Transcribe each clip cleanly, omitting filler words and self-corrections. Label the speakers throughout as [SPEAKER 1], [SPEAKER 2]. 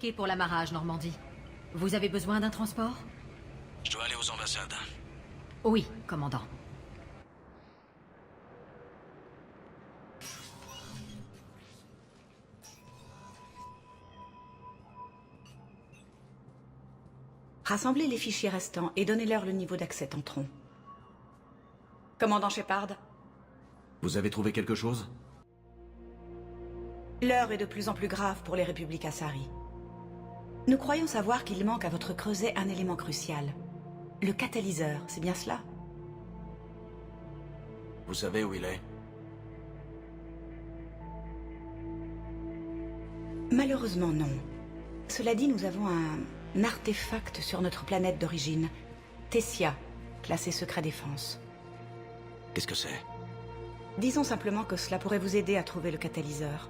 [SPEAKER 1] embarqué pour l'amarrage, Normandie. Vous avez besoin d'un transport?
[SPEAKER 2] Je dois aller aux ambassades.
[SPEAKER 1] Oui, commandant.
[SPEAKER 3] Rassemblez les fichiers restants et donnez-leur le niveau d'accès Tantron. Commandant Shepard,
[SPEAKER 2] Vous avez trouvé quelque chose?
[SPEAKER 3] l'heure est de plus en plus grave pour les républiques Asari. Nous croyons savoir qu'il manque à votre creuset un élément crucial. Le catalyseur, c'est bien cela?
[SPEAKER 2] Vous savez où il est?
[SPEAKER 3] Malheureusement non. Cela dit, nous avons un artefact sur notre planète d'origine. Tessia, classé secret défense.
[SPEAKER 2] Qu'est-ce que c'est?
[SPEAKER 3] Disons simplement que cela pourrait vous aider à trouver le catalyseur.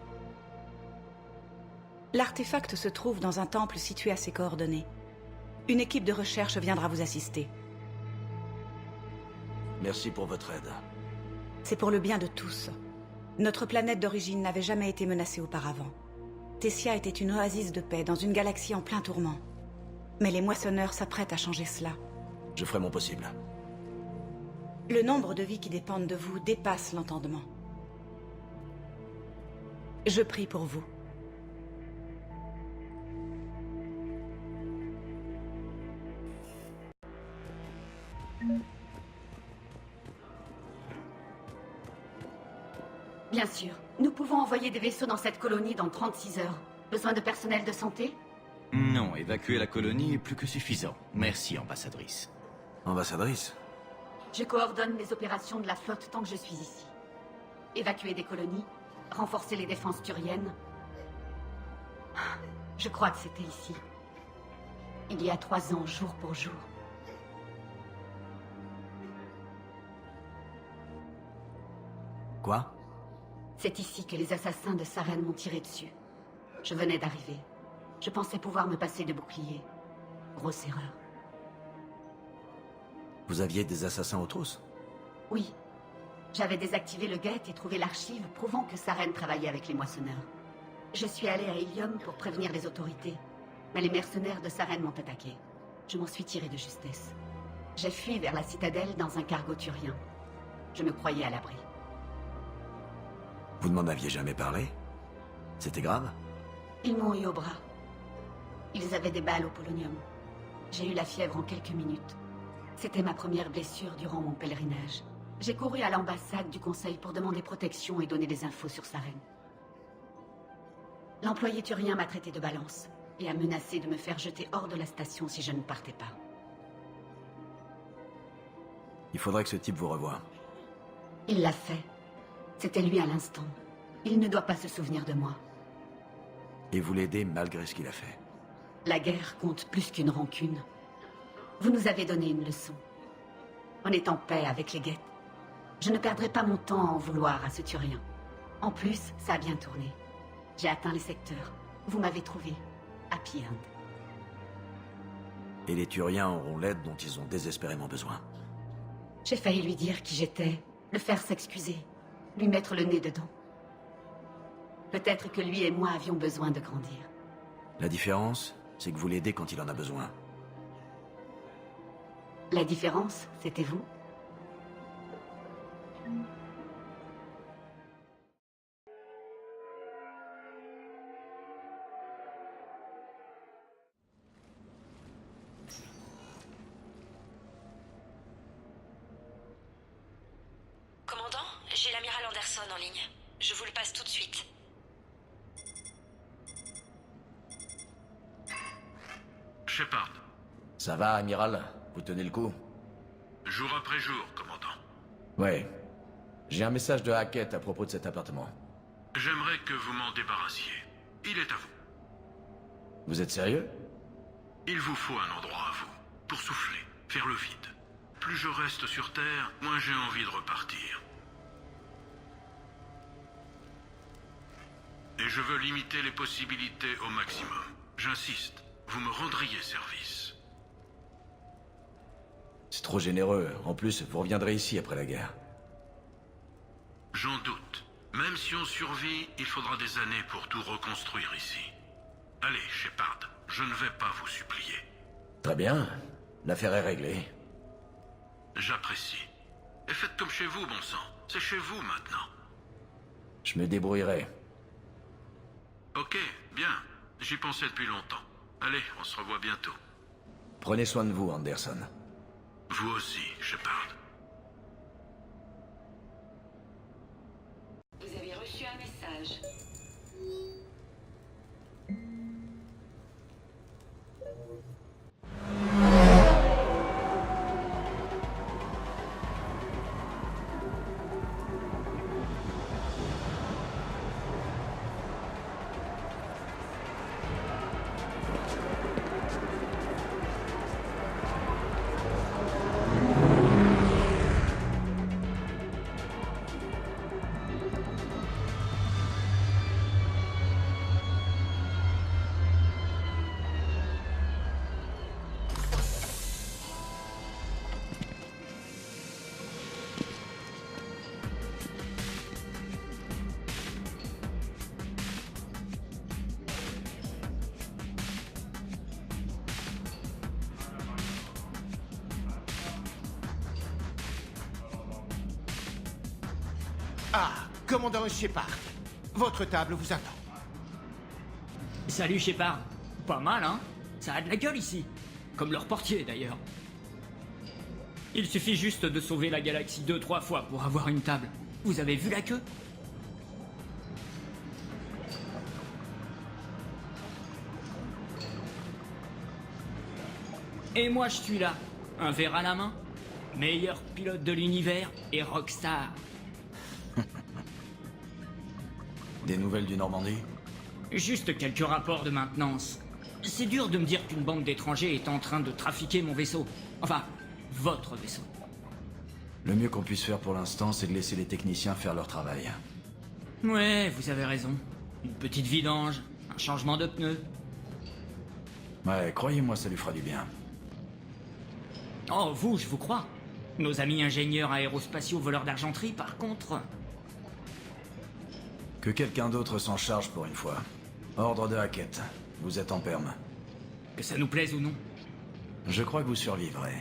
[SPEAKER 3] L'artefact se trouve dans un temple situé à ses coordonnées. Une équipe de recherche viendra vous assister.
[SPEAKER 2] Merci pour votre aide.
[SPEAKER 3] C'est pour le bien de tous. Notre planète d'origine n'avait jamais été menacée auparavant. Tessia était une oasis de paix dans une galaxie en plein tourment. Mais les moissonneurs s'apprêtent à changer cela.
[SPEAKER 2] Je ferai mon possible.
[SPEAKER 3] Le nombre de vies qui dépendent de vous dépasse l'entendement. Je prie pour vous.
[SPEAKER 4] Bien sûr. Nous pouvons envoyer des vaisseaux dans cette colonie dans 36 heures. Besoin de personnel de santé?
[SPEAKER 5] Non, évacuer la colonie est plus que suffisant. Merci, ambassadrice.
[SPEAKER 2] Ambassadrice?
[SPEAKER 4] Je coordonne les opérations de la flotte tant que je suis ici. Évacuer des colonies, renforcer les défenses turiennes. Je crois que c'était ici. Il y a 3 ans, jour pour jour.
[SPEAKER 2] Quoi?
[SPEAKER 4] C'est ici que les assassins de Saren m'ont tiré dessus. Je venais d'arriver. Je pensais pouvoir me passer de bouclier. Grosse erreur.
[SPEAKER 2] Vous aviez des assassins aux trousses?
[SPEAKER 4] Oui. J'avais désactivé le gate et trouvé l'archive prouvant que Saren travaillait avec les moissonneurs. Je suis allé à Ilium pour prévenir les autorités. Mais les mercenaires de Saren m'ont attaqué. Je m'en suis tiré de justesse. J'ai fui vers la citadelle dans un cargo turien. Je me croyais à l'abri.
[SPEAKER 2] Vous ne m'en aviez jamais parlé? C'était grave?
[SPEAKER 4] Ils m'ont eu au bras. Ils avaient des balles au polonium. J'ai eu la fièvre en quelques minutes. C'était ma première blessure durant mon pèlerinage. J'ai couru à l'ambassade du Conseil pour demander protection et donner des infos sur Saren. L'employé turien m'a traité de balance et a menacé de me faire jeter hors de la station si je ne partais pas.
[SPEAKER 2] Il faudrait que ce type vous revoie.
[SPEAKER 4] Il l'a fait. C'était lui à l'instant. Il ne doit pas se souvenir de moi.
[SPEAKER 2] Et vous l'aidez malgré ce qu'il a fait.
[SPEAKER 4] La guerre compte plus qu'une rancune. Vous nous avez donné une leçon. On est en paix avec les guettes. Je ne perdrai pas mon temps à en vouloir à ce turien. En plus, ça a bien tourné. J'ai atteint les secteurs. Vous m'avez trouvé. Happy End.
[SPEAKER 2] Et les Turiens auront l'aide dont ils ont désespérément besoin.
[SPEAKER 4] J'ai failli lui dire qui j'étais, le faire s'excuser, lui mettre le nez dedans. Peut-être que lui et moi avions besoin de grandir.
[SPEAKER 2] La différence, c'est que vous l'aidez quand il en a besoin.
[SPEAKER 4] La différence, c'était vous?
[SPEAKER 6] Commandant, j'ai l'amiral Anderson en ligne. Je vous le passe tout de suite.
[SPEAKER 7] Shepard.
[SPEAKER 2] Ça va, amiral? Vous tenez le coup?
[SPEAKER 7] Jour après jour, commandant.
[SPEAKER 2] Ouais. J'ai un message de Hackett à propos de cet appartement.
[SPEAKER 7] J'aimerais que vous m'en débarrassiez. Il est à vous.
[SPEAKER 2] Vous êtes sérieux?
[SPEAKER 7] Il vous faut un endroit à vous, pour souffler, faire le vide. Plus je reste sur Terre, moins j'ai envie de repartir. Et je veux limiter les possibilités au maximum. J'insiste, vous me rendriez service.
[SPEAKER 2] C'est trop généreux. En plus, vous reviendrez ici après la guerre.
[SPEAKER 7] J'en doute. Même si on survit, il faudra des années pour tout reconstruire ici. Allez, Shepard, je ne vais pas vous supplier.
[SPEAKER 2] Très bien. L'affaire est réglée.
[SPEAKER 7] J'apprécie. Et faites comme chez vous, bon sang. C'est chez vous maintenant.
[SPEAKER 2] Je me débrouillerai.
[SPEAKER 7] Ok, bien. J'y pensais depuis longtemps. Allez, on se revoit bientôt.
[SPEAKER 2] Prenez soin de vous, Anderson.
[SPEAKER 7] Vous aussi, Shepard.
[SPEAKER 6] Vous avez reçu un message.
[SPEAKER 8] Ah, commandant Shepard. Votre table vous attend.
[SPEAKER 9] Salut Shepard. Pas mal, hein? Ça a de la gueule ici. Comme leur portier, d'ailleurs. Il suffit juste de sauver la galaxie 2-3 fois pour avoir une table. Vous avez vu la queue? Et moi je suis là, un verre à la main, meilleur pilote de l'univers et rockstar.
[SPEAKER 2] Des nouvelles du Normandie?
[SPEAKER 9] Juste quelques rapports de maintenance. C'est dur de me dire qu'une bande d'étrangers est en train de trafiquer mon vaisseau. Enfin, votre vaisseau.
[SPEAKER 2] Le mieux qu'on puisse faire pour l'instant, c'est de laisser les techniciens faire leur travail.
[SPEAKER 9] Ouais, vous avez raison. Une petite vidange, un changement de pneus.
[SPEAKER 2] Ouais, croyez-moi, ça lui fera du bien.
[SPEAKER 9] Oh, vous, je vous crois. Nos amis ingénieurs aérospatiaux voleurs d'argenterie, par contre...
[SPEAKER 2] Que quelqu'un d'autre s'en charge pour une fois. Ordre de Hackett. Vous êtes en perme.
[SPEAKER 9] Que ça nous plaise ou non.
[SPEAKER 2] Je crois que vous survivrez.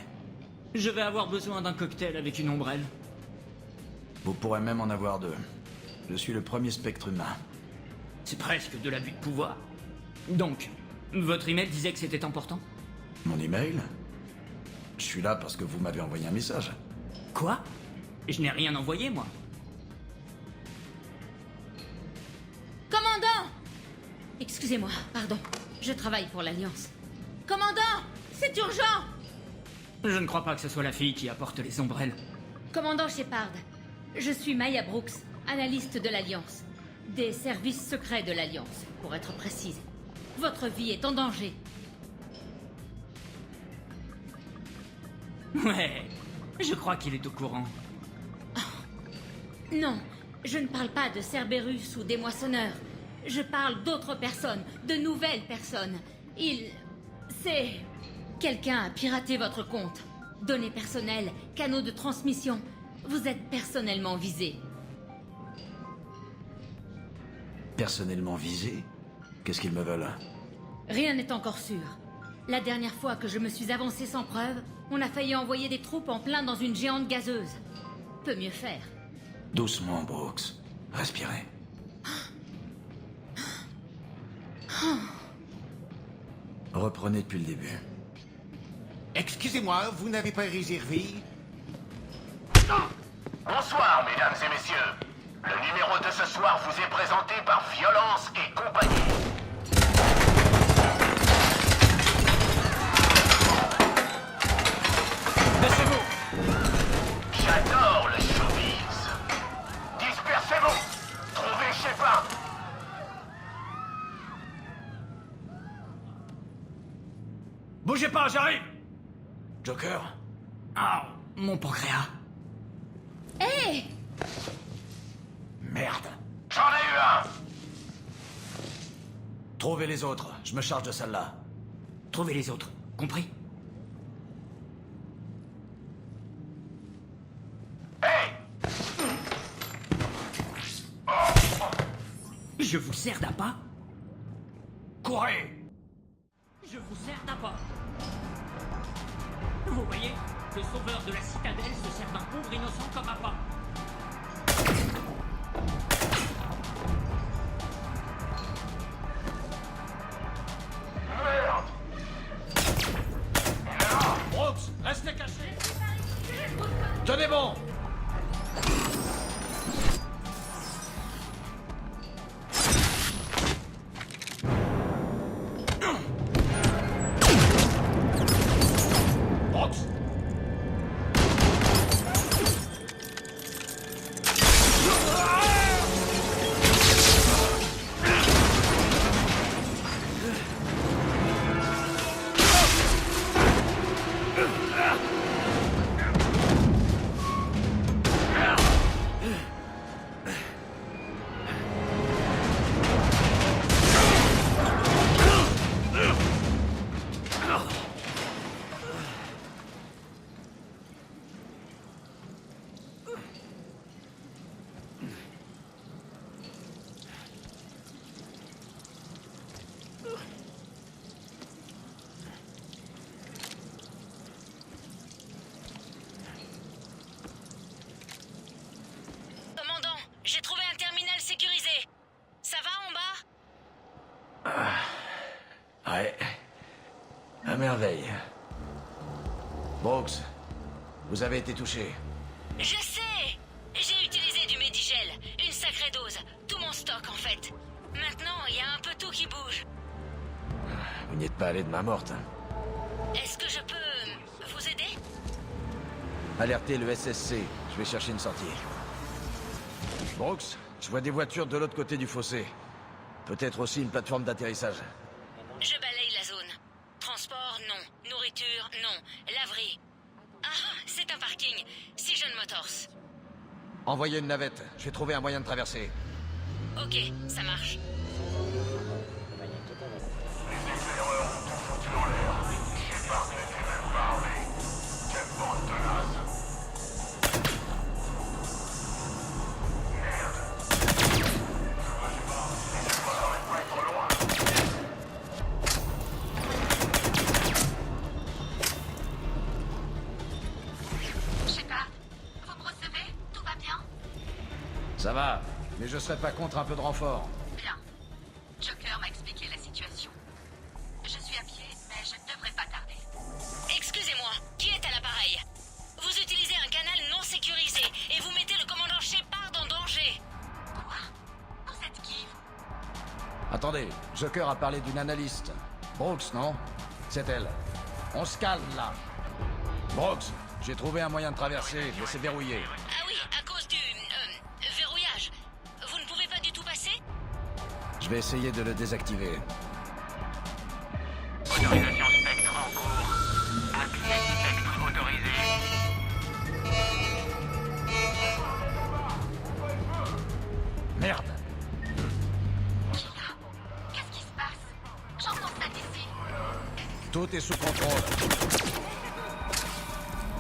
[SPEAKER 9] Je vais avoir besoin d'un cocktail avec une ombrelle.
[SPEAKER 2] Vous pourrez même en avoir deux. Je suis le premier spectre humain.
[SPEAKER 9] C'est presque de l'abus de pouvoir. Donc, votre email disait que c'était important?
[SPEAKER 2] Mon email? Je suis là parce que vous m'avez envoyé un message.
[SPEAKER 9] Quoi? Je n'ai rien envoyé, moi.
[SPEAKER 1] Commandant! Excusez-moi, pardon. Je travaille pour l'Alliance. Commandant! C'est urgent!
[SPEAKER 9] Je ne crois pas que ce soit la fille qui apporte les ombrelles.
[SPEAKER 1] Commandant Shepard, je suis Maya Brooks, analyste de l'Alliance. Des services secrets de l'Alliance, pour être précise. Votre vie est en danger.
[SPEAKER 9] Ouais, je crois qu'il est au courant.
[SPEAKER 1] Non, je ne parle pas de Cerberus ou des moissonneurs. Je parle d'autres personnes, de nouvelles personnes. C'est... Quelqu'un a piraté votre compte. Données personnelles, canaux de transmission. Vous êtes personnellement visé.
[SPEAKER 2] Personnellement visé? Qu'est-ce qu'ils me veulent?
[SPEAKER 1] Rien n'est encore sûr. La dernière fois que je me suis avancé sans preuve, on a failli envoyer des troupes en plein dans une géante gazeuse. Peut mieux faire.
[SPEAKER 2] Doucement, Brooks. Respirez. Reprenez depuis le début.
[SPEAKER 8] Excusez-moi, vous n'avez pas réservé?
[SPEAKER 10] Bonsoir, mesdames et messieurs. Le numéro de ce soir vous est présenté par Violence et compagnie.
[SPEAKER 9] Baissez-vous!
[SPEAKER 10] J'adore le showbiz. Dispersez-vous. Trouvez Shepard.
[SPEAKER 9] Bougez pas, j'arrive!
[SPEAKER 2] Joker?
[SPEAKER 9] Ah, mon pancréas.
[SPEAKER 1] Hé!
[SPEAKER 2] Merde.
[SPEAKER 10] J'en ai eu un.
[SPEAKER 2] Trouvez les autres. Je me charge de celle-là.
[SPEAKER 9] Trouvez les autres, compris?
[SPEAKER 10] Hey!
[SPEAKER 9] Je vous sers d'appât? Courez! Je vous sers d'appât. Vous voyez, le sauveur de la citadelle se sert d'un pauvre innocent comme appât.
[SPEAKER 2] Brooks, restez cachés. Tenez bon. Brooks.
[SPEAKER 6] Commandant, j'ai trouvé un terminal sécurisé. Ça va en bas?
[SPEAKER 2] Ouais. À merveille. Brooks, vous avez été touché.
[SPEAKER 6] Je sais! J'ai utilisé du Medigel, une sacrée dose, tout mon stock en fait. Maintenant, il y a un peu tout qui bouge.
[SPEAKER 2] Vous n'y êtes pas allé de main morte.
[SPEAKER 6] Est-ce que je peux vous aider?
[SPEAKER 2] Alertez le SSC. Je vais chercher une sortie. Brooks, je vois des voitures de l'autre côté du fossé. Peut-être aussi une plateforme d'atterrissage.
[SPEAKER 6] Je balaye la zone. Transport, non. Nourriture, non. Laverie. Ah, c'est un parking. Si John Motors.
[SPEAKER 2] Envoyez une navette. Je vais trouver un moyen de traverser.
[SPEAKER 6] Ok, ça marche.
[SPEAKER 4] Shepard, vous me recevez? Tout va bien?
[SPEAKER 2] Ça va, mais je serais pas contre un peu de renfort.
[SPEAKER 4] Bien. Joker m'a expliqué la situation. Je suis à pied, mais je ne devrais pas tarder.
[SPEAKER 6] Excusez-moi, qui est à l'appareil? Vous utilisez un canal non sécurisé et vous mettez le commandant Shepard en danger.
[SPEAKER 4] Quoi? Vous êtes qui, vous?
[SPEAKER 2] Attendez, Joker a parlé d'une analyste. Brooks, non? C'est elle. On se calme, là. Brooks, j'ai trouvé un moyen de traverser, mais c'est verrouillé.
[SPEAKER 6] Ah oui, à cause du verrouillage. Vous ne pouvez pas du tout passer?
[SPEAKER 2] Je vais essayer de le désactiver.
[SPEAKER 10] Autorisation spectre en cours. Accès spectre autorisé.
[SPEAKER 2] Merde!
[SPEAKER 4] Gina, qu'est-ce qui se passe? J'entends ça d'ici.
[SPEAKER 2] Tout est sous contrôle.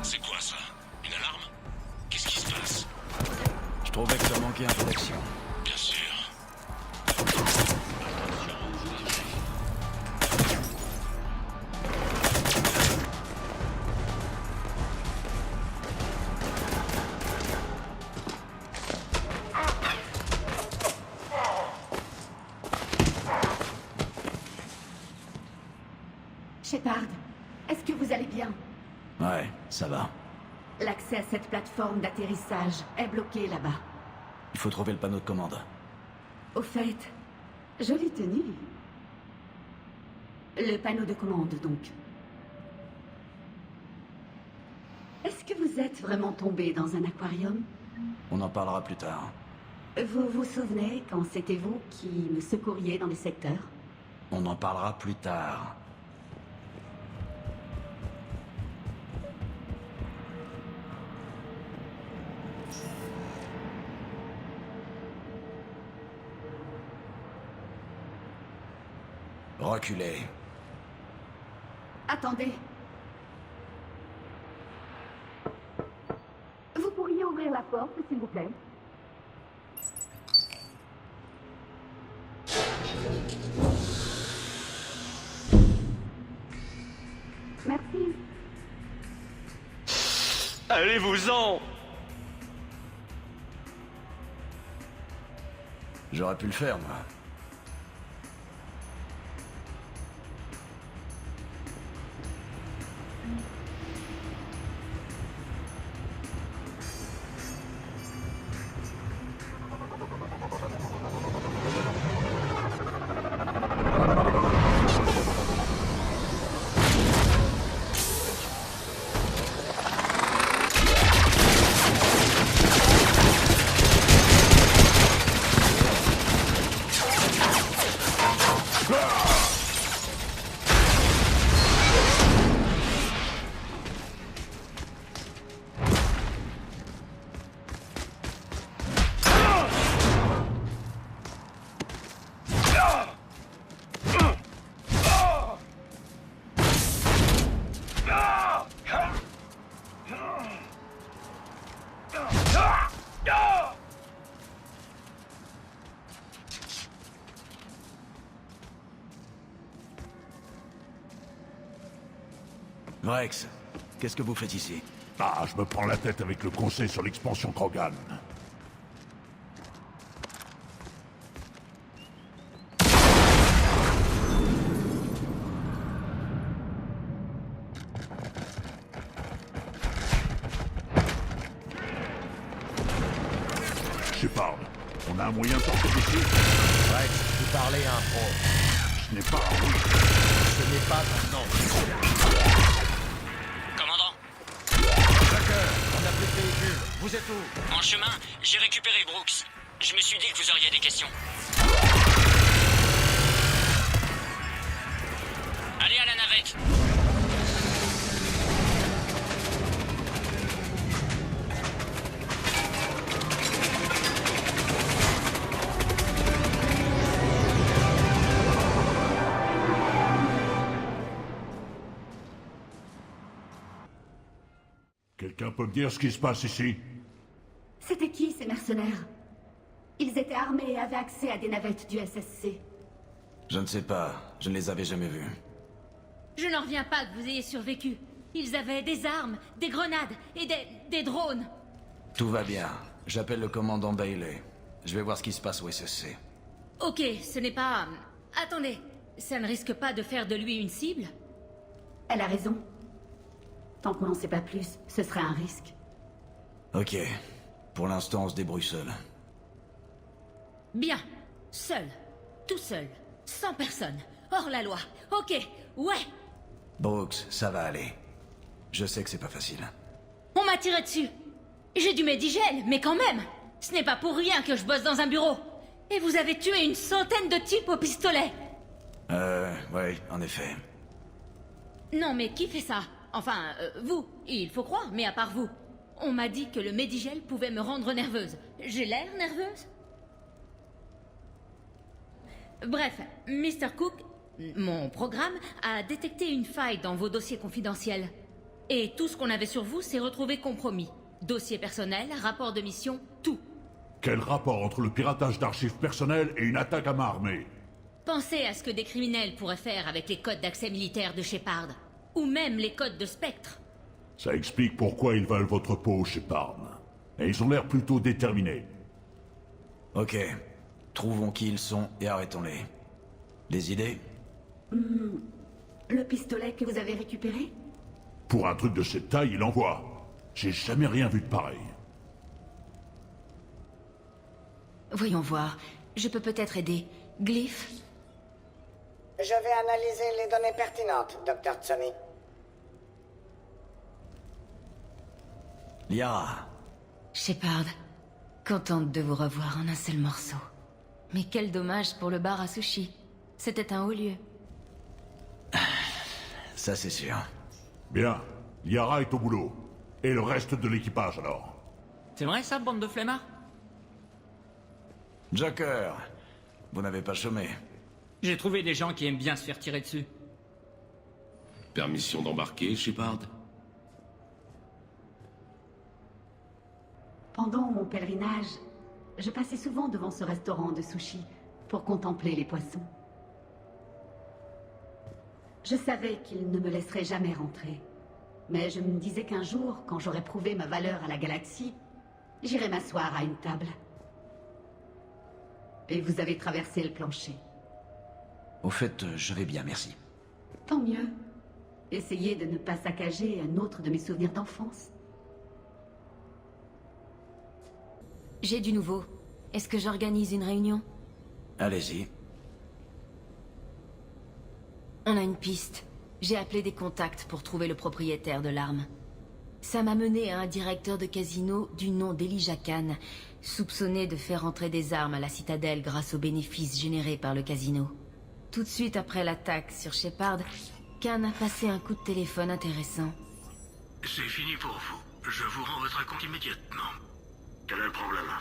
[SPEAKER 7] C'est quoi ça? Une alarme? Qu'est-ce qui se passe?
[SPEAKER 2] Je trouvais que ça manquait un peu d'action.
[SPEAKER 7] Bien sûr.
[SPEAKER 4] Shepard, est-ce que vous allez bien?
[SPEAKER 2] Ouais, ça va.
[SPEAKER 4] L'accès à cette plateforme d'atterrissage est bloqué là-bas.
[SPEAKER 2] Il faut trouver le panneau de commande.
[SPEAKER 4] Au fait, jolie tenue. Le panneau de commande, donc. Est-ce que vous êtes vraiment tombé dans un aquarium?
[SPEAKER 2] On en parlera plus tard.
[SPEAKER 4] Vous vous souvenez quand c'était vous qui me secouriez dans les secteurs?
[SPEAKER 2] On en parlera plus tard. Reculez.
[SPEAKER 4] Attendez. Vous pourriez ouvrir la porte, s'il vous plaît? Merci.
[SPEAKER 11] Allez-vous-en!
[SPEAKER 2] J'aurais pu le faire, moi.
[SPEAKER 5] Rex, qu'est-ce que vous faites ici?
[SPEAKER 12] Ah, je me prends la tête avec le conseil sur l'expansion Krogan. Shepard, on a un moyen de sortir d'ici?
[SPEAKER 2] Rex, vous parlez à un pro.
[SPEAKER 12] Je n'ai pas...
[SPEAKER 2] Ce n'est pas un nom.
[SPEAKER 11] Commandant,
[SPEAKER 2] Tucker, on n'a plus de véhicule. Vous êtes où?
[SPEAKER 11] en chemin, j'ai récupéré Brooks. Je me suis dit que vous auriez des questions. Allez à la navette.
[SPEAKER 12] Quelqu'un peut me dire ce qui se passe ici?
[SPEAKER 4] C'était qui ces mercenaires? Ils étaient armés et avaient accès à des navettes du SSC.
[SPEAKER 2] Je ne sais pas. Je ne les avais jamais vus.
[SPEAKER 1] Je n'en reviens pas que vous ayez survécu. Ils avaient des armes, des grenades et des drones.
[SPEAKER 2] Tout va bien. J'appelle le commandant Bailey. Je vais voir ce qui se passe au SSC.
[SPEAKER 1] Ok, ce n'est pas... Attendez, ça ne risque pas de faire de lui une cible?
[SPEAKER 4] Elle a raison. Tant qu'on n'en sait pas plus, ce serait un risque.
[SPEAKER 2] Ok. Pour l'instant, on se débrouille seul.
[SPEAKER 1] Bien. Seul. Tout seul. Sans personne. Hors la loi. Ok. Ouais.
[SPEAKER 2] Brooks, ça va aller. Je sais que c'est pas facile.
[SPEAKER 1] On m'a tiré dessus. J'ai du Medigel, mais quand même. Ce n'est pas pour rien que je bosse dans un bureau. Et vous avez tué une centaine de types au pistolet.
[SPEAKER 2] Ouais, en effet.
[SPEAKER 1] Non, mais qui fait ça? Enfin, vous. Il faut croire, mais à part vous. On m'a dit que le Medigel pouvait me rendre nerveuse. J'ai l'air nerveuse? Bref, Mr. Cook, mon programme, a détecté une faille dans vos dossiers confidentiels. Et tout ce qu'on avait sur vous s'est retrouvé compromis. Dossier personnel, rapport de mission, tout.
[SPEAKER 12] Quel rapport entre le piratage d'archives personnelles et une attaque à main armée?
[SPEAKER 1] Pensez à ce que des criminels pourraient faire avec les codes d'accès militaire de Shepard. Ou même les codes de Spectre.
[SPEAKER 12] Ça explique pourquoi ils veulent votre peau, Shepard. Et ils ont l'air plutôt déterminés.
[SPEAKER 2] Ok. Trouvons qui ils sont et arrêtons-les. Des idées?
[SPEAKER 4] Le pistolet que vous avez récupéré?
[SPEAKER 12] Pour un truc de cette taille, il envoie. J'ai jamais rien vu de pareil.
[SPEAKER 3] Voyons voir. Je peux peut-être aider. Glyph?
[SPEAKER 13] Je vais analyser les données pertinentes, Dr. Tsoni.
[SPEAKER 2] Liara.
[SPEAKER 3] Shepard, contente de vous revoir en un seul morceau. Mais quel dommage pour le bar à sushi. C'était un haut lieu.
[SPEAKER 2] Ça, c'est sûr.
[SPEAKER 12] Bien. Liara est au boulot. Et le reste de l'équipage, alors?
[SPEAKER 9] C'est vrai ça, bande de flemmards?
[SPEAKER 2] Joker, vous n'avez pas chômé.
[SPEAKER 9] J'ai trouvé des gens qui aiment bien se faire tirer dessus.
[SPEAKER 14] Permission d'embarquer, Shepard?
[SPEAKER 4] Pendant mon pèlerinage, je passais souvent devant ce restaurant de sushi pour contempler les poissons. Je savais qu'il ne me laisserait jamais rentrer. Mais je me disais qu'un jour, quand j'aurais prouvé ma valeur à la galaxie, j'irai m'asseoir à une table. Et vous avez traversé le plancher.
[SPEAKER 2] Au fait, je vais bien, merci.
[SPEAKER 4] Tant mieux. Essayez de ne pas saccager un autre de mes souvenirs d'enfance.
[SPEAKER 14] J'ai du nouveau. Est-ce que j'organise une réunion?
[SPEAKER 2] Allez-y.
[SPEAKER 14] On a une piste. J'ai appelé des contacts pour trouver le propriétaire de l'arme. Ça m'a mené à un directeur de casino du nom d'Elijah Khan, soupçonné de faire entrer des armes à la citadelle grâce aux bénéfices générés par le casino. Tout de suite après l'attaque sur Shepard, Khan a passé un coup de téléphone intéressant.
[SPEAKER 7] C'est fini pour vous. Je vous rends votre compte immédiatement. Quel est le problème?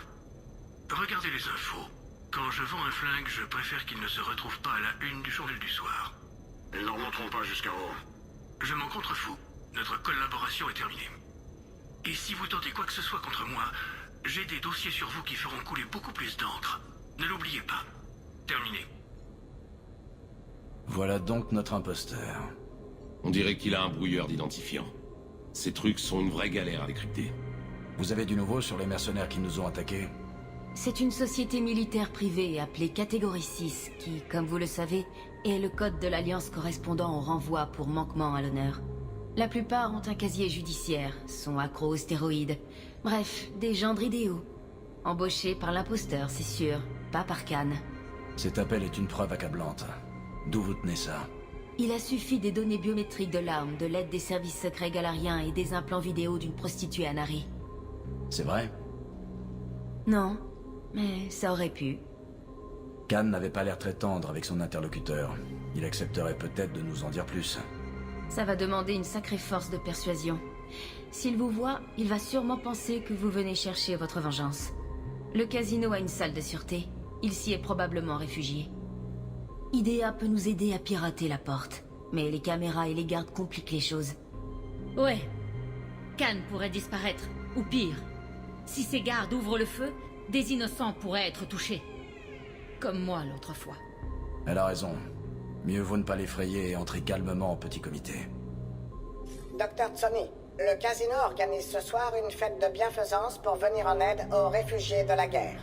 [SPEAKER 7] Regardez les infos. Quand je vends un flingue, je préfère qu'il ne se retrouve pas à la une du journal du soir. Ils n'en remonteront pas jusqu'à haut. Je m'en contrefous. Notre collaboration est terminée. Et si vous tentez quoi que ce soit contre moi, j'ai des dossiers sur vous qui feront couler beaucoup plus d'encre. Ne l'oubliez pas. Terminé.
[SPEAKER 2] Voilà donc notre imposteur.
[SPEAKER 15] On dirait qu'il a un brouilleur d'identifiant. Ces trucs sont une vraie galère à décrypter.
[SPEAKER 2] Vous avez du nouveau sur les mercenaires qui nous ont attaqués?
[SPEAKER 14] C'est une société militaire privée appelée Catégorie 6 qui, comme vous le savez, est le code de l'Alliance correspondant au renvoi pour manquement à l'honneur. La plupart ont un casier judiciaire, sont accros aux stéroïdes. Bref, des gendres idéaux. Embauchés par l'imposteur, c'est sûr, pas par Khan.
[SPEAKER 2] Cet appel est une preuve accablante. D'où vous tenez ça?
[SPEAKER 14] Il a suffi des données biométriques de l'arme, de l'aide des services secrets galariens et des implants vidéo d'une prostituée à Nari.
[SPEAKER 2] C'est vrai?
[SPEAKER 14] Non, mais ça aurait pu.
[SPEAKER 2] Khan n'avait pas l'air très tendre avec son interlocuteur. Il accepterait peut-être de nous en dire plus.
[SPEAKER 14] Ça va demander une sacrée force de persuasion. S'il vous voit, il va sûrement penser que vous venez chercher votre vengeance. Le casino a une salle de sûreté. Il s'y est probablement réfugié. IDEA peut nous aider à pirater la porte. Mais les caméras et les gardes compliquent les choses.
[SPEAKER 1] Ouais. Khan pourrait disparaître. Ou pire. Si ces gardes ouvrent le feu, des innocents pourraient être touchés. Comme moi l'autre fois.
[SPEAKER 2] Elle a raison. Mieux vaut ne pas l'effrayer et entrer calmement en petit comité.
[SPEAKER 13] Dr. Tsoni, le casino organise ce soir une fête de bienfaisance pour venir en aide aux réfugiés de la guerre.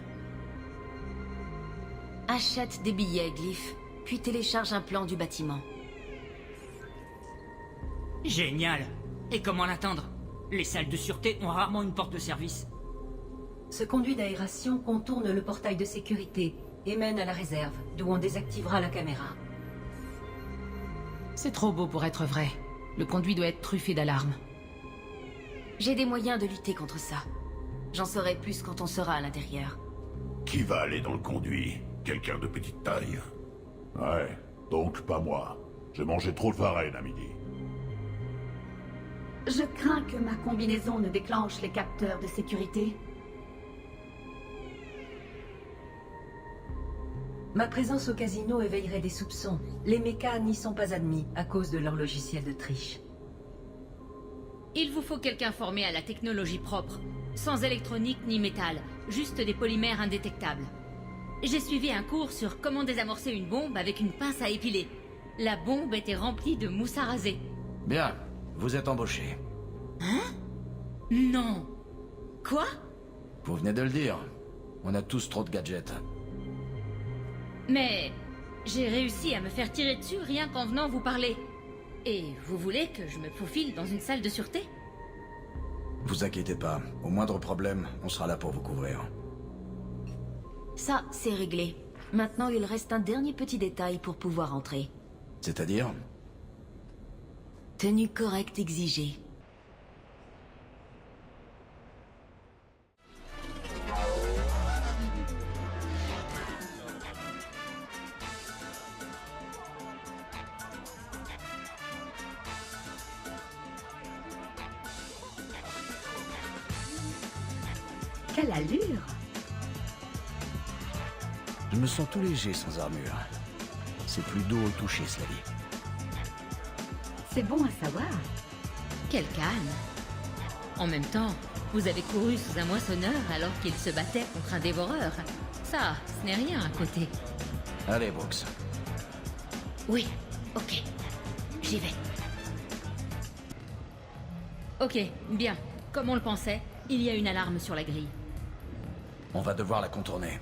[SPEAKER 14] Achète des billets, Glyph, puis télécharge un plan du bâtiment.
[SPEAKER 9] Génial. Et comment l'attendre? Les salles de sûreté ont rarement une porte de service.
[SPEAKER 16] Ce conduit d'aération contourne le portail de sécurité et mène à la réserve, d'où on désactivera la caméra.
[SPEAKER 17] C'est trop beau pour être vrai. Le conduit doit être truffé d'alarmes.
[SPEAKER 14] J'ai des moyens de lutter contre ça. J'en saurai plus quand on sera à l'intérieur.
[SPEAKER 12] Qui va aller dans le conduit? Quelqu'un de petite taille? Ouais, donc pas moi. J'ai mangé trop de farine à midi.
[SPEAKER 4] Je crains que ma combinaison ne déclenche les capteurs de sécurité.
[SPEAKER 16] Ma présence au casino éveillerait des soupçons. Les mechas n'y sont pas admis à cause de leur logiciel de triche.
[SPEAKER 1] Il vous faut quelqu'un formé à la technologie propre. Sans électronique ni métal, juste des polymères indétectables. J'ai suivi un cours sur comment désamorcer une bombe avec une pince à épiler. La bombe était remplie de mousse à raser.
[SPEAKER 2] Bien, vous êtes embauché.
[SPEAKER 1] Hein? Non. Quoi?
[SPEAKER 2] Vous venez de le dire. On a tous trop de gadgets.
[SPEAKER 1] Mais j'ai réussi à me faire tirer dessus rien qu'en venant vous parler. Et vous voulez que je me faufile dans une salle de sûreté?
[SPEAKER 2] Vous inquiétez pas. Au moindre problème, on sera là pour vous couvrir.
[SPEAKER 14] Ça, c'est réglé. Maintenant, il reste un dernier petit détail pour pouvoir entrer.
[SPEAKER 2] C'est-à-dire?
[SPEAKER 14] Tenue correcte exigée.
[SPEAKER 4] Quelle allure!
[SPEAKER 2] Je me sens tout léger sans armure. C'est plus doux au toucher, cela dit.
[SPEAKER 4] C'est bon à savoir.
[SPEAKER 1] Quel calme. En même temps, vous avez couru sous un moissonneur alors qu'il se battait contre un dévoreur. Ça, ce n'est rien à côté.
[SPEAKER 2] Allez, Brooks.
[SPEAKER 1] Oui, ok. J'y vais. Ok, bien. Comme on le pensait, il y a une alarme sur la grille.
[SPEAKER 2] On va devoir la contourner.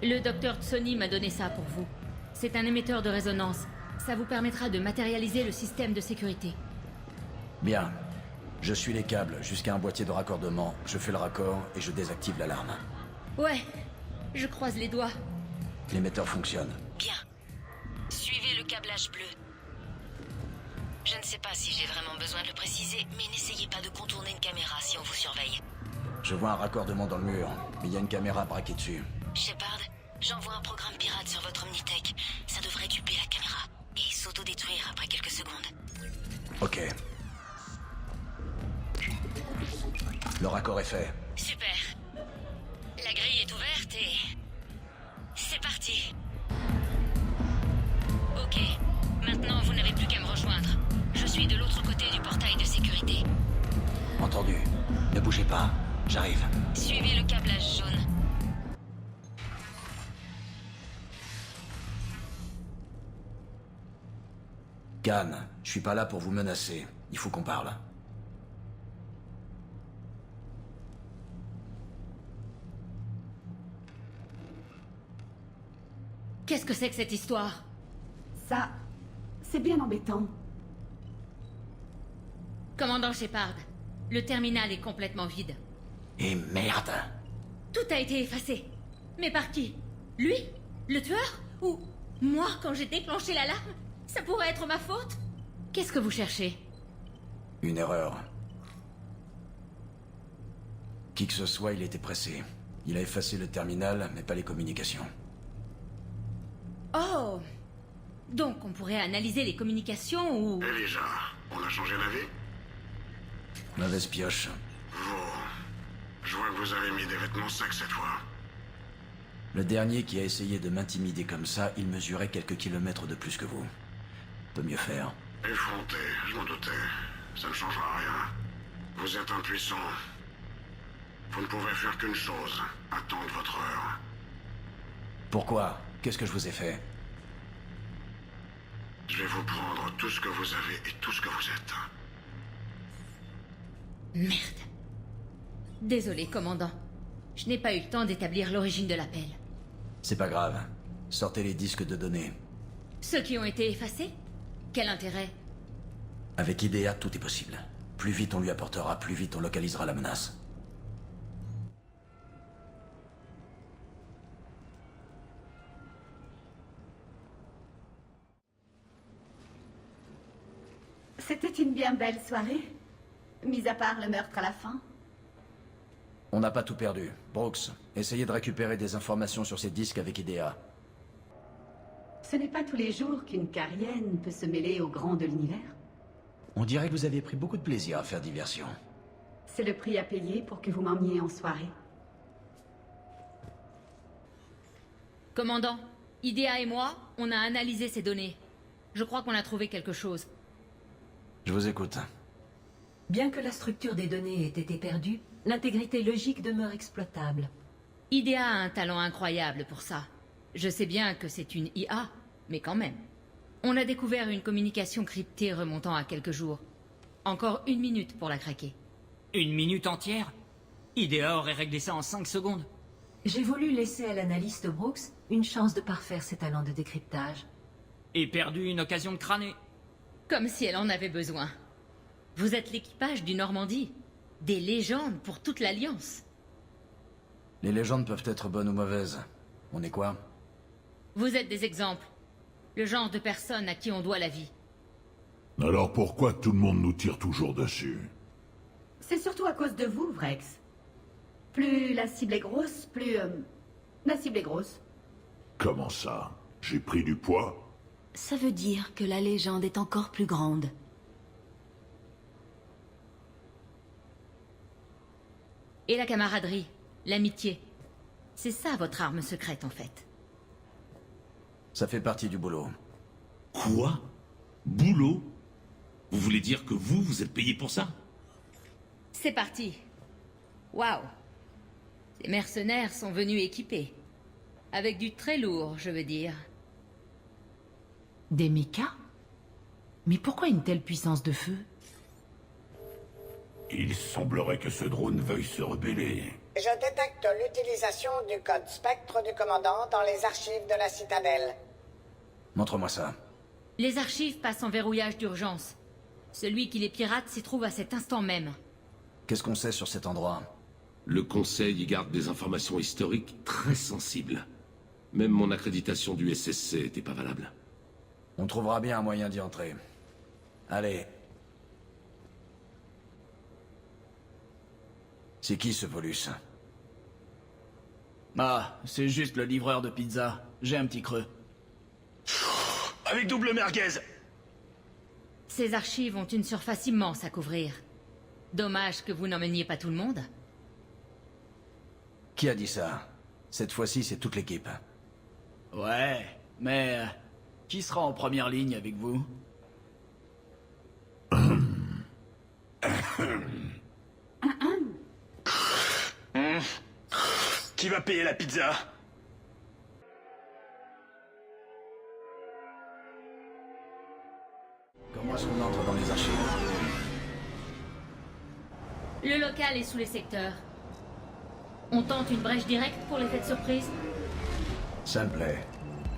[SPEAKER 1] Le docteur Tsoni m'a donné ça pour vous. C'est un émetteur de résonance. Ça vous permettra de matérialiser le système de sécurité.
[SPEAKER 2] Bien. Je suis les câbles jusqu'à un boîtier de raccordement, je fais le raccord et je désactive l'alarme.
[SPEAKER 1] Ouais, je croise les doigts.
[SPEAKER 2] L'émetteur fonctionne.
[SPEAKER 6] Bien. Suivez le câblage bleu. Je ne sais pas si j'ai vraiment besoin de le préciser, mais n'essayez pas de contourner une caméra si on vous surveille.
[SPEAKER 2] Je vois un raccordement dans le mur, mais il y a une caméra braquée dessus.
[SPEAKER 6] Shepard, j'envoie un programme pirate sur votre Omnitech. Ça devrait duper la caméra et s'autodétruire après quelques secondes.
[SPEAKER 2] Ok. Le raccord est fait.
[SPEAKER 6] Super. La grille est ouverte et... c'est parti. Ok. Maintenant, vous n'avez plus qu'à me rejoindre. Je suis de l'autre côté du portail de sécurité.
[SPEAKER 2] Entendu. Ne bougez pas. J'arrive.
[SPEAKER 6] Suivez le câblage jaune.
[SPEAKER 2] Khan, je suis pas là pour vous menacer. Il faut qu'on parle.
[SPEAKER 1] Qu'est-ce que c'est que cette histoire?
[SPEAKER 4] Ça, c'est bien embêtant.
[SPEAKER 1] Commandant Shepard, le terminal est complètement vide.
[SPEAKER 2] Et merde!
[SPEAKER 1] Tout a été effacé. Mais par qui? Lui? Le tueur? Ou moi quand j'ai déclenché l'alarme? Ça pourrait être ma faute? Qu'est-ce que vous cherchez?
[SPEAKER 2] Une erreur. Qui que ce soit, il était pressé. Il a effacé le terminal, mais pas les communications.
[SPEAKER 1] Oh! Donc on pourrait analyser les communications ou...
[SPEAKER 7] Elijah, on a changé d'avis?
[SPEAKER 2] Mauvaise pioche.
[SPEAKER 7] Je vois que vous avez mis des vêtements secs cette fois.
[SPEAKER 2] Le dernier qui a essayé de m'intimider comme ça, il mesurait quelques kilomètres de plus que vous. Peut mieux faire.
[SPEAKER 7] Effronté, je m'en doutais. Ça ne changera rien. Vous êtes impuissant. Vous ne pouvez faire qu'une chose, attendre votre heure.
[SPEAKER 2] Pourquoi? Qu'est-ce que je vous ai fait?
[SPEAKER 7] Je vais vous prendre tout ce que vous avez et tout ce que vous êtes.
[SPEAKER 1] Merde. Désolé, commandant. Je n'ai pas eu le temps d'établir l'origine de l'appel.
[SPEAKER 2] C'est pas grave. Sortez les disques de données.
[SPEAKER 1] Ceux qui ont été effacés? Quel intérêt?
[SPEAKER 2] Avec IDEA, tout est possible. Plus vite on lui apportera, plus vite on localisera la menace.
[SPEAKER 4] C'était une bien belle soirée. Mis à part le meurtre à la fin.
[SPEAKER 2] On n'a pas tout perdu. Brooks, essayez de récupérer des informations sur ces disques avec IDEA.
[SPEAKER 4] Ce n'est pas tous les jours qu'une Carienne peut se mêler au grand de l'univers.
[SPEAKER 2] On dirait que vous avez pris beaucoup de plaisir à faire diversion.
[SPEAKER 4] C'est le prix à payer pour que vous m'emmeniez en soirée.
[SPEAKER 1] Commandant, IDEA et moi, on a analysé ces données. Je crois qu'on a trouvé quelque chose.
[SPEAKER 2] Je vous écoute.
[SPEAKER 16] Bien que la structure des données ait été perdue, l'intégrité logique demeure exploitable.
[SPEAKER 1] IDEA a un talent incroyable pour ça. Je sais bien que c'est une IA, mais quand même. On a découvert une communication cryptée remontant à quelques jours. Encore 1 minute pour la craquer.
[SPEAKER 9] 1 minute entière? IDEA aurait réglé ça en 5 secondes.
[SPEAKER 16] J'ai voulu laisser à l'analyste Brooks une chance de parfaire ses talents de décryptage.
[SPEAKER 9] Et perdu une occasion de crâner.
[SPEAKER 1] Comme si elle en avait besoin. Vous êtes l'équipage du Normandie. Des légendes pour toute l'Alliance.
[SPEAKER 2] Les légendes peuvent être bonnes ou mauvaises. On est quoi?
[SPEAKER 1] Vous êtes des exemples. Le genre de personnes à qui on doit la vie.
[SPEAKER 12] Alors pourquoi tout le monde nous tire toujours dessus?
[SPEAKER 4] C'est surtout à cause de vous, Vrex. Plus la cible est grosse, plus... la cible est grosse.
[SPEAKER 12] Comment ça? J'ai pris du poids?
[SPEAKER 14] Ça veut dire que la légende est encore plus grande.
[SPEAKER 1] Et la camaraderie, l'amitié. C'est ça votre arme secrète, en fait.
[SPEAKER 2] Ça fait partie du boulot.
[SPEAKER 15] Quoi? Boulot? Vous voulez dire que vous êtes payé pour ça?
[SPEAKER 1] C'est parti. Waouh. Ces mercenaires sont venus équipés. Avec du très lourd, je veux dire.
[SPEAKER 17] Des mechas? Mais pourquoi une telle puissance de feu?
[SPEAKER 12] Il semblerait que ce drone veuille se rebeller.
[SPEAKER 13] Je détecte l'utilisation du code spectre du commandant dans les archives de la citadelle.
[SPEAKER 2] Montre-moi ça.
[SPEAKER 1] Les archives passent en verrouillage d'urgence. Celui qui les pirate s'y trouve à cet instant même.
[SPEAKER 2] Qu'est-ce qu'on sait sur cet endroit?
[SPEAKER 15] Le Conseil y garde des informations historiques très sensibles. Même mon accréditation du SSC était pas valable.
[SPEAKER 2] On trouvera bien un moyen d'y entrer. Allez. C'est qui ce Volus?
[SPEAKER 18] Ah, c'est juste le livreur de pizza. J'ai un petit creux.
[SPEAKER 11] Avec double merguez.
[SPEAKER 1] Ces archives ont une surface immense à couvrir. Dommage que vous n'emmeniez pas tout le monde.
[SPEAKER 2] Qui a dit ça? Cette fois-ci, c'est toute l'équipe.
[SPEAKER 18] Ouais, mais... qui sera en première ligne avec vous?
[SPEAKER 11] Qui va payer la pizza?
[SPEAKER 2] Comment est-ce qu'on entre dans les archives?
[SPEAKER 1] Le local est sous les secteurs. On tente une brèche directe pour l'effet de surprise?
[SPEAKER 2] Ça me plaît.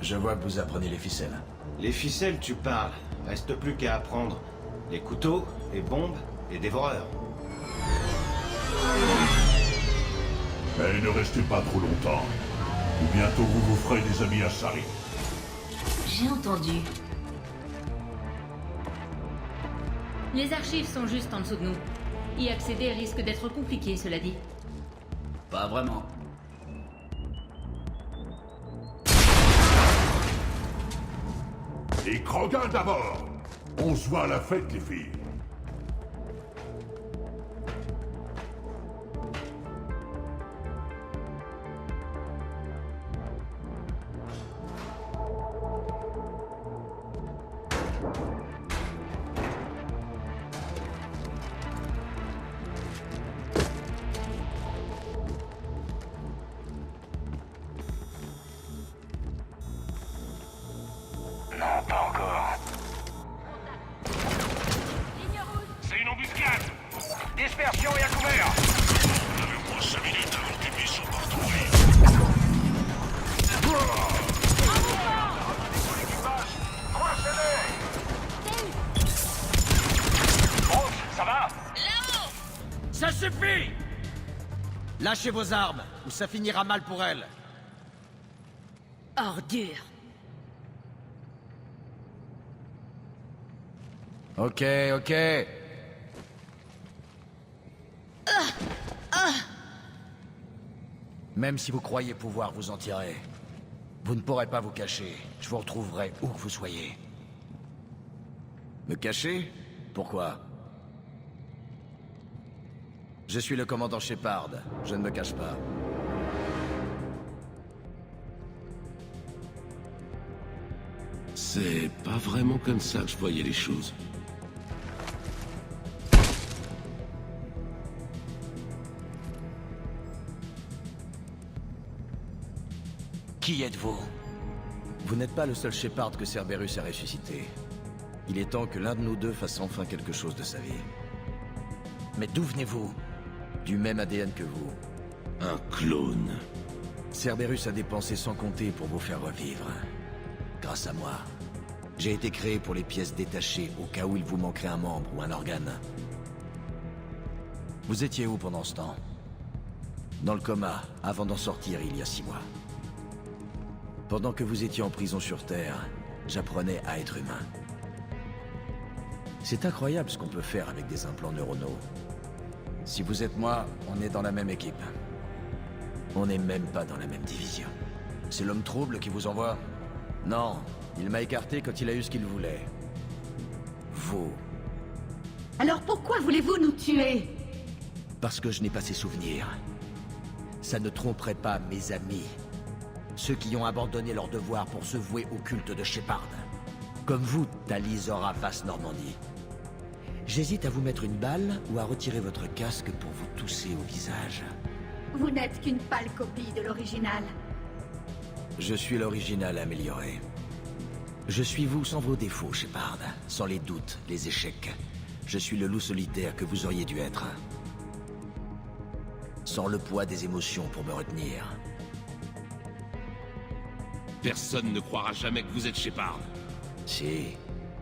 [SPEAKER 2] Je vois que vous apprenez les ficelles.
[SPEAKER 8] Les ficelles, tu parles. Reste plus qu'à apprendre. Les couteaux, les bombes, les dévoreurs.
[SPEAKER 12] Mais ne restez pas trop longtemps. Ou bientôt vous vous ferez des amis à Sari.
[SPEAKER 14] J'ai entendu.
[SPEAKER 1] Les archives sont juste en dessous de nous. Y accéder risque d'être compliqué, cela dit.
[SPEAKER 18] Pas vraiment.
[SPEAKER 12] Et Krogan d'abord. On se voit à la fête, les filles.
[SPEAKER 10] Non, pas encore.
[SPEAKER 11] C'est une embuscade.
[SPEAKER 10] Dispersion et à couvert.
[SPEAKER 11] Donnez-moi 5 minutes avant que les missions partent en vrille.
[SPEAKER 10] Ça va?
[SPEAKER 2] Ça suffit! Lâchez vos armes, ou ça finira mal pour elle.
[SPEAKER 1] Ordure.
[SPEAKER 2] Ok, ok. Même si vous croyez pouvoir vous en tirer, vous ne pourrez pas vous cacher. Je vous retrouverai où que vous soyez. Me cacher? Pourquoi? Je suis le commandant Shepard. Je ne me cache pas.
[SPEAKER 15] C'est pas vraiment comme ça que je voyais les choses.
[SPEAKER 2] Qui êtes-vous? Vous n'êtes pas le seul Shepard que Cerberus a ressuscité. Il est temps que l'un de nous deux fasse enfin quelque chose de sa vie. Mais d'où venez-vous? Du même ADN que vous.
[SPEAKER 15] Un clone.
[SPEAKER 2] Cerberus a dépensé sans compter pour vous faire revivre. Grâce à moi. J'ai été créé pour les pièces détachées au cas où il vous manquerait un membre ou un organe. Vous étiez où pendant ce temps? Dans le coma, avant d'en sortir il y a 6 mois. Pendant que vous étiez en prison sur Terre, j'apprenais à être humain. C'est incroyable ce qu'on peut faire avec des implants neuronaux. Si vous êtes moi, on est dans la même équipe. On n'est même pas dans la même division. C'est l'homme trouble qui vous envoie? Non, il m'a écarté quand il a eu ce qu'il voulait. Vous.
[SPEAKER 4] Alors pourquoi voulez-vous nous tuer?
[SPEAKER 2] Parce que je n'ai pas ces souvenirs. Ça ne tromperait pas mes amis. Ceux qui ont abandonné leur devoir pour se vouer au culte de Shepard. Comme vous, Talizor Avas Normandie. J'hésite à vous mettre une balle ou à retirer votre casque pour vous tousser au visage.
[SPEAKER 4] Vous n'êtes qu'une pâle copie de l'original.
[SPEAKER 2] Je suis l'original amélioré. Je suis vous sans vos défauts, Shepard. Sans les doutes, les échecs. Je suis le loup solitaire que vous auriez dû être. Sans le poids des émotions pour me retenir.
[SPEAKER 15] Personne ne croira jamais que vous êtes Shepard.
[SPEAKER 2] Si,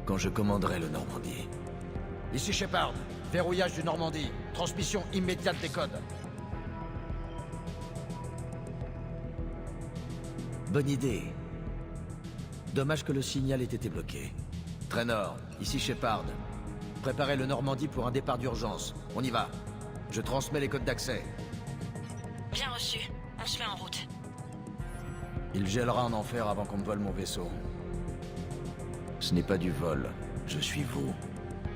[SPEAKER 2] quand je commanderai le Normandie. Ici Shepard, verrouillage du Normandie. Transmission immédiate des codes. Bonne idée. Dommage que le signal ait été bloqué. Traynor, ici Shepard. Préparez le Normandie pour un départ d'urgence. On y va. Je transmets les codes d'accès.
[SPEAKER 6] Bien reçu. On se met en route.
[SPEAKER 2] Il gèlera en enfer avant qu'on me vole mon vaisseau. Ce n'est pas du vol. Je suis vous.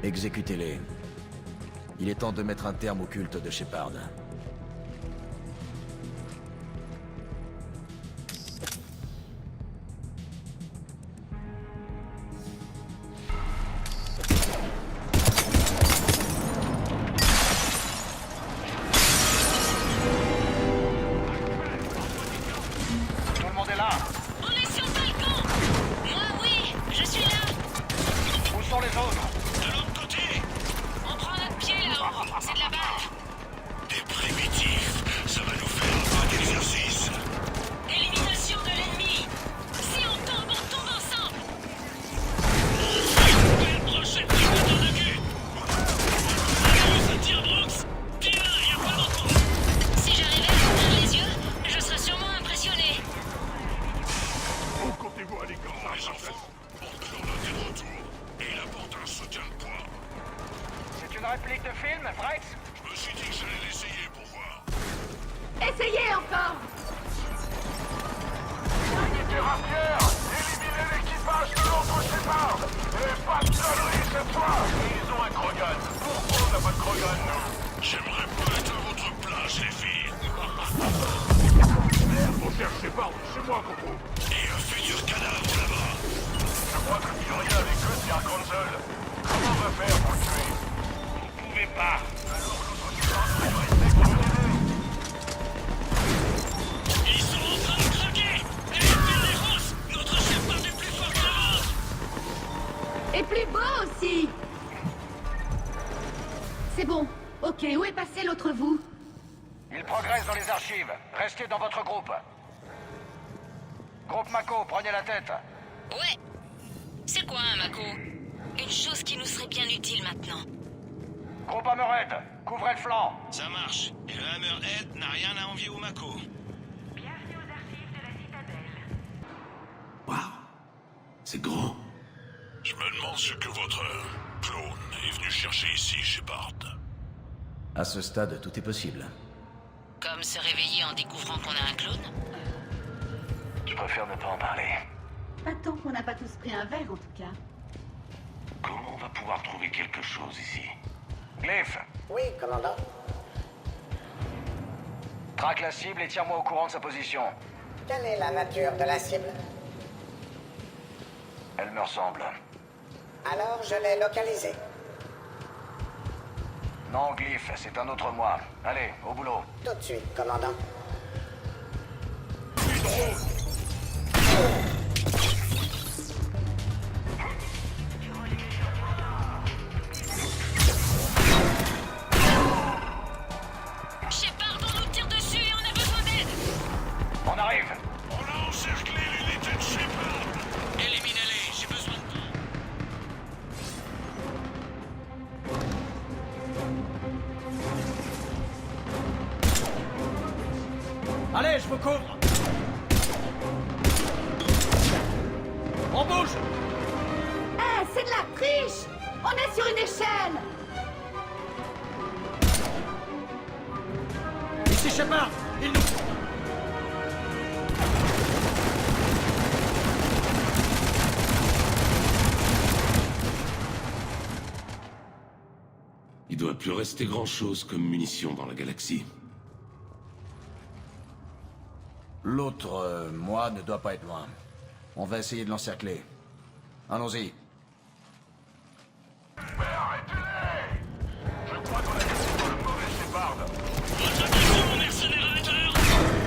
[SPEAKER 2] Exécutez-les. Il est temps de mettre un terme au culte de Shepard.
[SPEAKER 10] Essayez encore! Éliminez l'équipage de l'autre Shepard! Et pas de conneries cette fois! Ils ont un Krogan. Pourquoi on n'a pas de Krogan, nous? J'aimerais pas être à votre place, les filles. Merde, mon cher Shepard, c'est moi qu'on trouve. Et un futur cadavre là-bas. Je crois que tu rien avec eux, c'est un console. Comment on va faire pour le tuer? Vous pouvez pas. Alors l'autre Shepard doit rester pour nous aider.
[SPEAKER 11] Ils sont en train de craquer! Et Pénéros, notre Shepard est plus fort que la vôtre!
[SPEAKER 4] Et plus beau aussi! C'est bon. Ok, où est passé l'autre vous?
[SPEAKER 10] Il progresse dans les archives. Restez dans votre groupe. Groupe Mako, prenez la tête.
[SPEAKER 6] Ouais. C'est quoi un Mako? Une chose qui nous serait bien utile maintenant.
[SPEAKER 10] Groupe Hammerhead, couvrez le flanc.
[SPEAKER 11] Ça marche. Et le Hammerhead n'a rien à envier au Mako.
[SPEAKER 15] Waouh, c'est grand.
[SPEAKER 12] Je me demande ce que votre clone est venu chercher ici, Shepard.
[SPEAKER 2] À ce stade, tout est possible.
[SPEAKER 6] Comme se réveiller en découvrant qu'on a un clone?
[SPEAKER 10] Je préfère ne pas en parler.
[SPEAKER 4] Pas tant qu'on n'a pas tous pris un verre, en tout cas.
[SPEAKER 10] Comment on va pouvoir trouver quelque chose ici? Glyph,
[SPEAKER 13] Oui, commandant.
[SPEAKER 10] traque la cible et tiens-moi au courant de sa position.
[SPEAKER 13] Quelle est la nature de la cible?
[SPEAKER 10] Elle me ressemble.
[SPEAKER 13] Alors, je l'ai localisée.
[SPEAKER 10] Non, Glyph, c'est un autre moi. Allez, au boulot.
[SPEAKER 13] Tout de suite, commandant.
[SPEAKER 6] Shepard, on nous tire dessus et on a besoin d'aide!
[SPEAKER 10] On arrive.
[SPEAKER 12] On a encerclé l'unité de Shepard.
[SPEAKER 11] Éliminez-les, j'ai besoin de temps.
[SPEAKER 18] Allez, je vous couvre! On bouge!
[SPEAKER 4] Eh, c'est de la triche! On est sur une échelle!
[SPEAKER 18] Ici Shepard! Il nous...
[SPEAKER 15] Il doit plus rester grand-chose comme munitions dans la galaxie.
[SPEAKER 2] L'autre, moi, ne doit pas être loin. On va essayer de l'encercler. Allons-y.
[SPEAKER 10] Je crois qu'on a été sur le mauvais Shepard.
[SPEAKER 11] Votre attention, mon mercenaire amateur!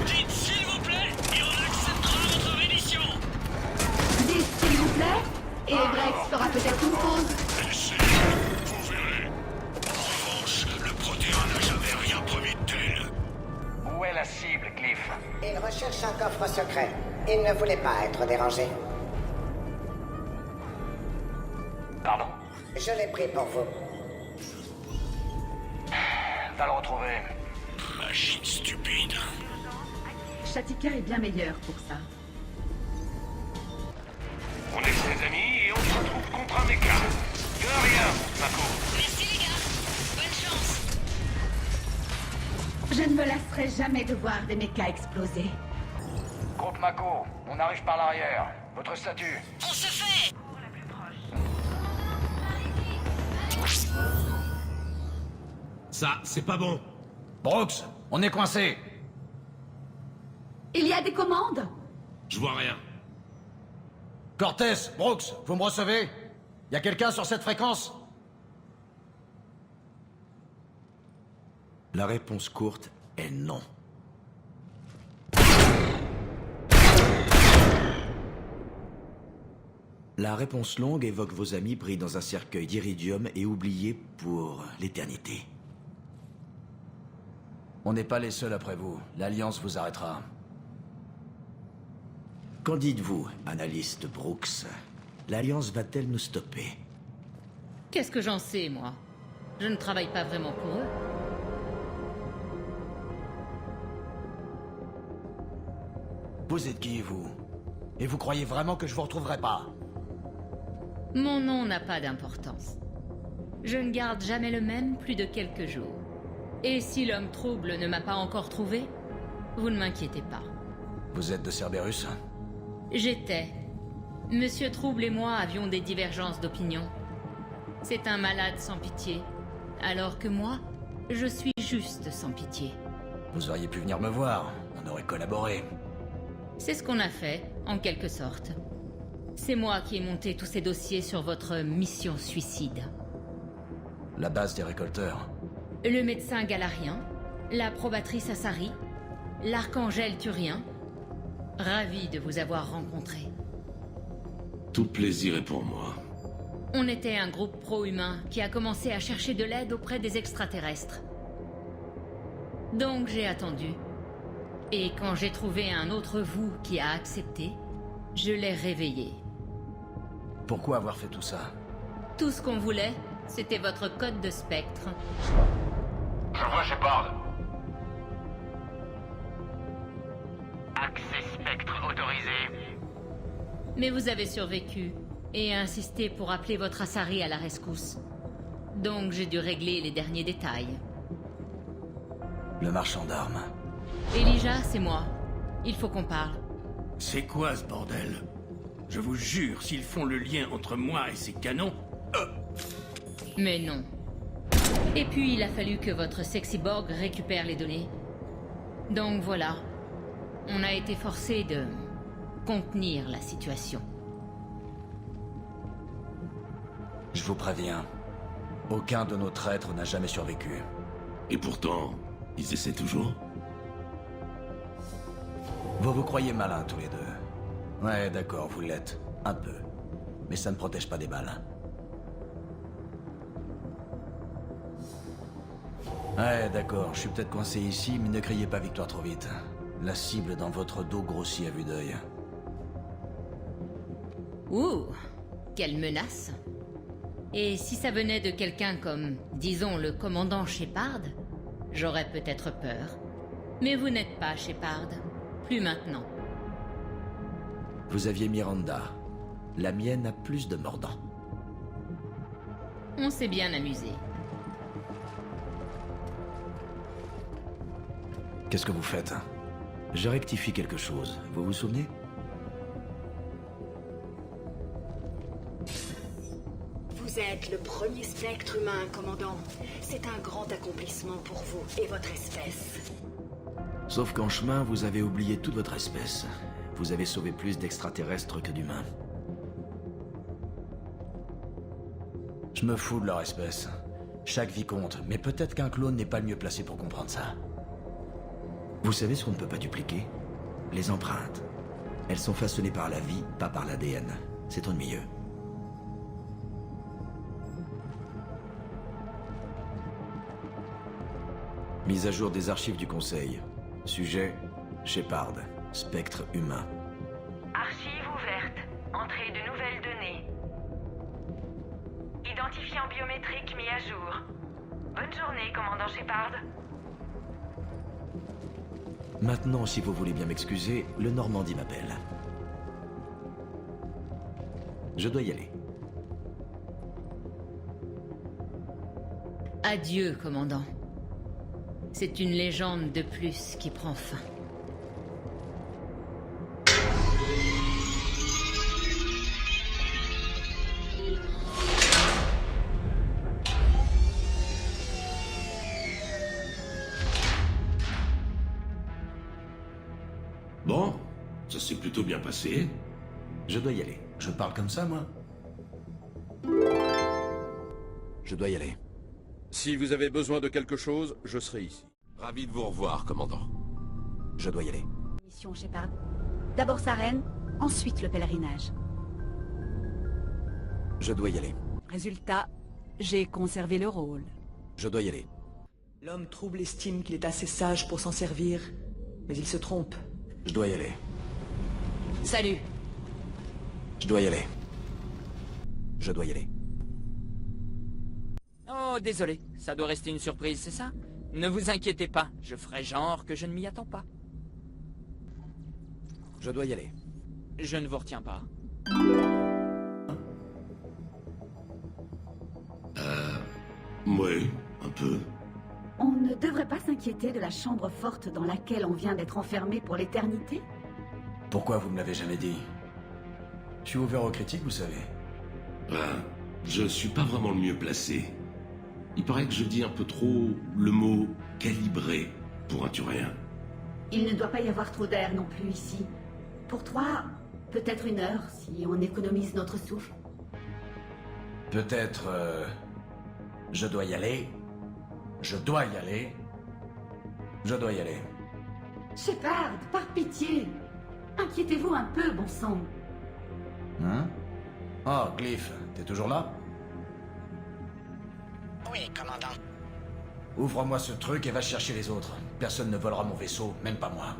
[SPEAKER 11] Dites s'il vous plaît et on acceptera votre reddition!
[SPEAKER 4] Dites s'il vous plaît,
[SPEAKER 13] cherche un coffre secret. Il ne voulait pas être dérangé.
[SPEAKER 10] Pardon?
[SPEAKER 13] Je l'ai pris pour vous.
[SPEAKER 10] Va le retrouver.
[SPEAKER 11] Machine stupide.
[SPEAKER 4] Shatika est bien meilleur pour ça.
[SPEAKER 10] On est ses amis et on se retrouve contre un méca. De rien, Mako.
[SPEAKER 6] Merci les gars. Bonne chance.
[SPEAKER 4] Je ne me lasserai jamais de voir des mechas exploser.
[SPEAKER 10] Groupe Mako, on arrive par l'arrière. Votre statut?
[SPEAKER 6] On se fait.
[SPEAKER 15] Ça, c'est pas bon.
[SPEAKER 2] Brooks, on est coincé.
[SPEAKER 4] Il y a des commandes?
[SPEAKER 15] Je vois rien.
[SPEAKER 2] Cortez, Brooks, vous me recevez? Y a quelqu'un sur cette fréquence? La réponse courte est non. La réponse longue évoque vos amis pris dans un cercueil d'iridium et oubliés pour l'éternité. On n'est pas les seuls après vous. L'Alliance vous arrêtera. Qu'en dites-vous, analyste Brooks? L'Alliance va-t-elle nous stopper?
[SPEAKER 1] Qu'est-ce que j'en sais, moi? Je ne travaille pas vraiment pour eux.
[SPEAKER 2] Vous êtes qui, vous? Et vous croyez vraiment que je vous retrouverai pas?
[SPEAKER 1] Mon nom n'a pas d'importance. Je ne garde jamais le même plus de quelques jours. Et si l'homme trouble ne m'a pas encore trouvé, vous ne m'inquiétez pas.
[SPEAKER 2] Vous êtes de Cerberus?
[SPEAKER 1] J'étais. Monsieur Trouble et moi avions des divergences d'opinion. C'est un malade sans pitié. Alors que moi, je suis juste sans pitié.
[SPEAKER 2] Vous auriez pu venir me voir. On aurait collaboré.
[SPEAKER 1] C'est ce qu'on a fait, en quelque sorte. C'est moi qui ai monté tous ces dossiers sur votre mission suicide.
[SPEAKER 2] La base des récolteurs.
[SPEAKER 1] Le médecin galarien, la probatrice Assari, l'archangel turien. Ravi de vous avoir rencontré.
[SPEAKER 15] Tout le plaisir est pour moi.
[SPEAKER 1] On était un groupe pro-humain qui a commencé à chercher de l'aide auprès des extraterrestres. Donc j'ai attendu. Et quand j'ai trouvé un autre vous qui a accepté, je l'ai réveillé.
[SPEAKER 2] Pourquoi avoir fait tout ça?
[SPEAKER 1] Tout ce qu'on voulait, c'était votre code de spectre.
[SPEAKER 10] Je vois Shepard.
[SPEAKER 11] Accès spectre autorisé.
[SPEAKER 1] Mais vous avez survécu et insisté pour appeler votre Assari à la rescousse. Donc j'ai dû régler les derniers détails.
[SPEAKER 2] Le marchand d'armes.
[SPEAKER 1] Elijah, c'est moi. Il faut qu'on parle.
[SPEAKER 7] C'est quoi ce bordel? Je vous jure, s'ils font le lien entre moi et ces canons...
[SPEAKER 1] Mais non. Et puis il a fallu que votre Sexiborg récupère les données. Donc voilà. On a été forcé de contenir la situation.
[SPEAKER 2] Je vous préviens. Aucun de nos traîtres n'a jamais survécu.
[SPEAKER 15] Et pourtant, ils essaient toujours.
[SPEAKER 2] Vous vous croyez malins tous les deux. Ouais, d'accord, vous l'êtes. Un peu. Mais ça ne protège pas des balles. Ouais, d'accord, je suis peut-être coincé ici, mais ne criez pas victoire trop vite. La cible dans votre dos grossit à vue d'œil.
[SPEAKER 1] Ouh, quelle menace. Et si ça venait de quelqu'un comme, disons, le commandant Shepard, j'aurais peut-être peur. Mais vous n'êtes pas Shepard. Plus maintenant.
[SPEAKER 2] Vous aviez Miranda. La mienne a plus de mordants.
[SPEAKER 1] On s'est bien amusé.
[SPEAKER 2] Qu'est-ce que vous faites? Je rectifie quelque chose. Vous vous souvenez?
[SPEAKER 19] Vous êtes le premier spectre humain, commandant. C'est un grand accomplissement pour vous et votre espèce.
[SPEAKER 2] Sauf qu'en chemin, vous avez oublié toute votre espèce. Vous avez sauvé plus d'extraterrestres que d'humains. Je me fous de leur espèce. Chaque vie compte, mais peut-être qu'un clone n'est pas le mieux placé pour comprendre ça. Vous savez ce qu'on ne peut pas dupliquer? Les empreintes. Elles sont façonnées par la vie, pas par l'ADN. C'est ennuyeux. Mise à jour des archives du Conseil. Sujet, Shepard. Spectre humain.
[SPEAKER 20] Archive ouverte. Entrée de nouvelles données. Identifiant biométrique mis à jour. Bonne journée, commandant Shepard.
[SPEAKER 2] Maintenant, si vous voulez bien m'excuser, le Normandie m'appelle. Je dois y aller.
[SPEAKER 1] Adieu, commandant. C'est une légende de plus qui prend fin.
[SPEAKER 15] Bon, ça s'est plutôt bien passé.
[SPEAKER 2] Je dois y aller.
[SPEAKER 21] Je parle comme ça, moi?
[SPEAKER 2] Je dois y aller.
[SPEAKER 22] Si vous avez besoin de quelque chose, je serai ici.
[SPEAKER 15] Ravi de vous revoir, commandant.
[SPEAKER 2] Je dois y aller.
[SPEAKER 4] Mission Shepard. D'abord Sarene, ensuite le pèlerinage.
[SPEAKER 2] Je dois y aller.
[SPEAKER 23] Résultat, j'ai conservé le rôle.
[SPEAKER 2] Je dois y aller.
[SPEAKER 24] L'homme trouble estime qu'il est assez sage pour s'en servir, mais il se trompe.
[SPEAKER 2] Je dois y aller.
[SPEAKER 14] Salut.
[SPEAKER 2] Je dois y aller. Je dois y aller.
[SPEAKER 9] Oh, désolé. Ça doit rester une surprise, c'est ça? Ne vous inquiétez pas, je ferai genre que je ne m'y attends pas.
[SPEAKER 2] Je dois y aller.
[SPEAKER 9] Je ne vous retiens pas.
[SPEAKER 15] Ouais, un peu.
[SPEAKER 4] On ne devrait pas s'inquiéter de la chambre forte dans laquelle on vient d'être enfermé pour l'éternité?
[SPEAKER 21] Pourquoi vous me l'avez jamais dit? Je suis ouvert aux critiques, vous savez.
[SPEAKER 15] Je suis pas vraiment le mieux placé. Il paraît que je dis un peu trop le mot « calibré » pour un Turien.
[SPEAKER 4] Il ne doit pas y avoir trop d'air non plus ici. Pour toi, peut-être 1 heure, si on économise notre souffle.
[SPEAKER 21] Peut-être... je dois y aller. Je dois y aller. Je dois y aller.
[SPEAKER 4] Shepard, par pitié. Inquiétez-vous un peu, bon sang.
[SPEAKER 21] Hein? Oh, Glyph, t'es toujours là?
[SPEAKER 13] Oui, commandant.
[SPEAKER 21] Ouvre-moi ce truc et va chercher les autres. Personne ne volera mon vaisseau, même pas moi.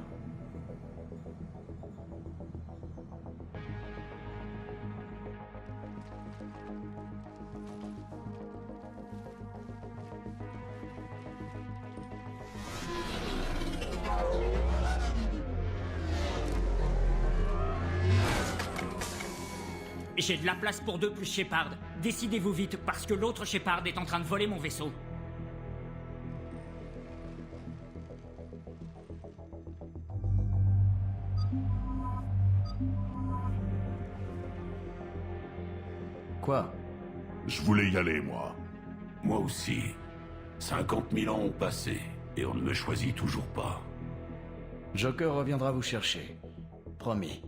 [SPEAKER 9] J'ai de la place pour 2 plus Shepard. Décidez-vous vite, parce que l'autre Shepard est en train de voler mon vaisseau.
[SPEAKER 21] Quoi?
[SPEAKER 12] Je voulais y aller, moi.
[SPEAKER 10] Moi aussi. 50 000 ans ont passé, et on ne me choisit toujours pas.
[SPEAKER 21] Joker reviendra vous chercher. Promis.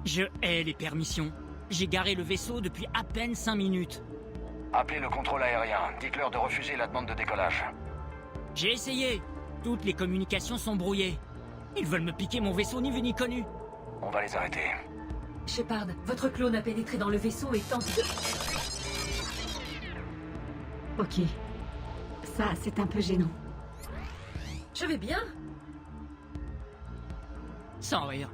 [SPEAKER 9] Je hais les permissions. J'ai garé le vaisseau depuis à peine 5 minutes.
[SPEAKER 21] Appelez le contrôle aérien. Dites-leur de refuser la demande de décollage.
[SPEAKER 9] J'ai essayé. Toutes les communications sont brouillées. Ils veulent me piquer mon vaisseau ni vu ni connu.
[SPEAKER 21] On va les arrêter.
[SPEAKER 16] Shepard, votre clone a pénétré dans le vaisseau et tente de...
[SPEAKER 4] Ok. Ça, c'est un peu gênant.
[SPEAKER 16] Je vais bien.
[SPEAKER 9] Sans rire.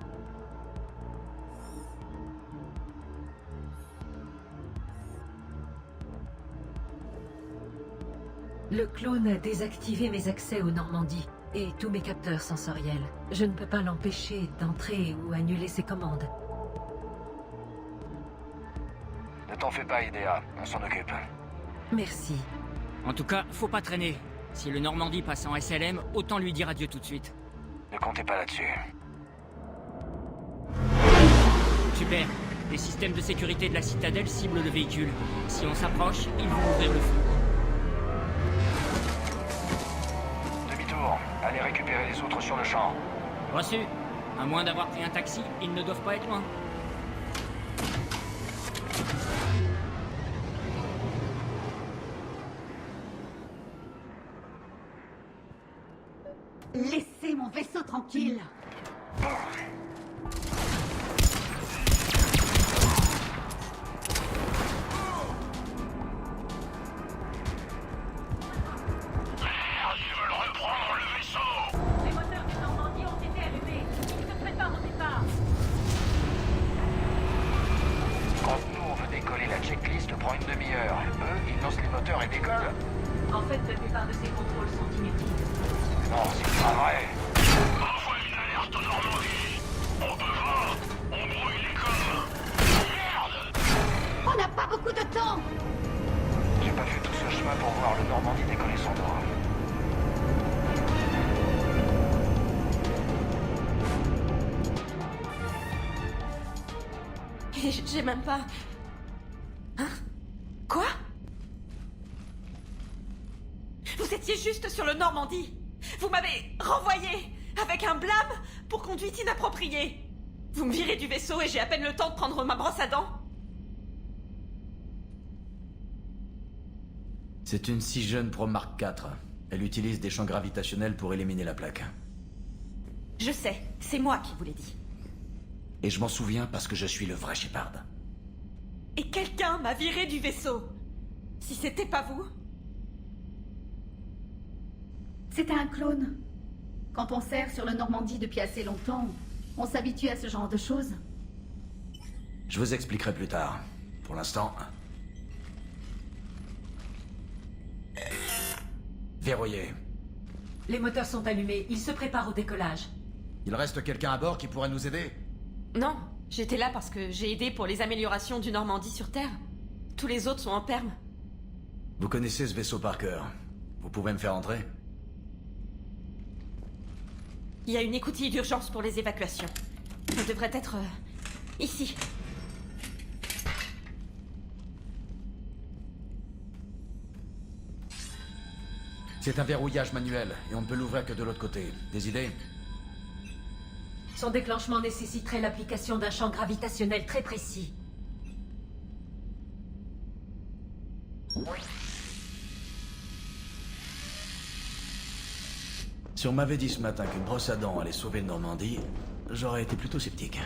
[SPEAKER 16] Le clone a désactivé mes accès aux Normandie et tous mes capteurs sensoriels. Je ne peux pas l'empêcher d'entrer ou annuler ses commandes.
[SPEAKER 21] Ne t'en fais pas, Idea. On s'en occupe.
[SPEAKER 16] Merci.
[SPEAKER 9] En tout cas, faut pas traîner. Si le Normandie passe en SLM, autant lui dire adieu tout de suite.
[SPEAKER 21] Ne comptez pas là-dessus.
[SPEAKER 9] Super. Les systèmes de sécurité de la citadelle ciblent le véhicule. Si on s'approche, ils vont ouvrir le feu.
[SPEAKER 21] Demi-tour. Allez récupérer les autres sur le champ.
[SPEAKER 9] Reçu. À moins d'avoir pris un taxi, ils ne doivent pas être loin.
[SPEAKER 4] Laissez mon vaisseau tranquille.
[SPEAKER 16] Les moteurs du Normandie ont été allumés. Ils se préparent au départ.
[SPEAKER 3] Quand nous, on veut décoller, la checklist prend une demi-heure. Eux, ils lancent les moteurs et décollent.
[SPEAKER 16] En fait, la plupart de ces contrôles sont inutiles.
[SPEAKER 3] Non, c'est pas vrai.
[SPEAKER 10] Envoie une alerte au Normandie. On peut voir. On brouille les coms. Merde.
[SPEAKER 4] On n'a pas beaucoup de temps.
[SPEAKER 3] J'ai pas fait tout ce chemin pour voir le Normandie décoller son drone.
[SPEAKER 5] J'ai même pas... Hein? Quoi? Vous étiez juste sur le Normandie. Vous m'avez renvoyé avec un blâme pour conduite inappropriée. Vous me virez du vaisseau et j'ai à peine le temps de prendre ma brosse à dents.
[SPEAKER 21] C'est une si jeune Pro Mark IV. Elle utilise des champs gravitationnels pour éliminer la plaque.
[SPEAKER 5] Je sais, c'est moi qui vous l'ai dit.
[SPEAKER 21] Et je m'en souviens parce que je suis le vrai Shepard.
[SPEAKER 5] Et quelqu'un m'a viré du vaisseau. Si c'était pas vous...
[SPEAKER 4] C'était un clone. Quand on sert sur le Normandie depuis assez longtemps, on s'habitue à ce genre de choses.
[SPEAKER 21] Je vous expliquerai plus tard. Pour l'instant... Verrouillé.
[SPEAKER 16] Les moteurs sont allumés. Ils se préparent au décollage.
[SPEAKER 21] Il reste quelqu'un à bord qui pourrait nous aider?
[SPEAKER 5] Non, j'étais là parce que j'ai aidé pour les améliorations du Normandie sur Terre. Tous les autres sont en perme.
[SPEAKER 21] Vous connaissez ce vaisseau par cœur. Vous pouvez me faire entrer?
[SPEAKER 5] Il y a une écoutille d'urgence pour les évacuations. Ça devrait être... ici.
[SPEAKER 21] C'est un verrouillage manuel, et on ne peut l'ouvrir que de l'autre côté. Des idées?
[SPEAKER 16] Son déclenchement nécessiterait l'application d'un champ gravitationnel très précis.
[SPEAKER 21] Si on m'avait dit ce matin qu'une brosse à dents allait sauver le Normandie, j'aurais été plutôt sceptique.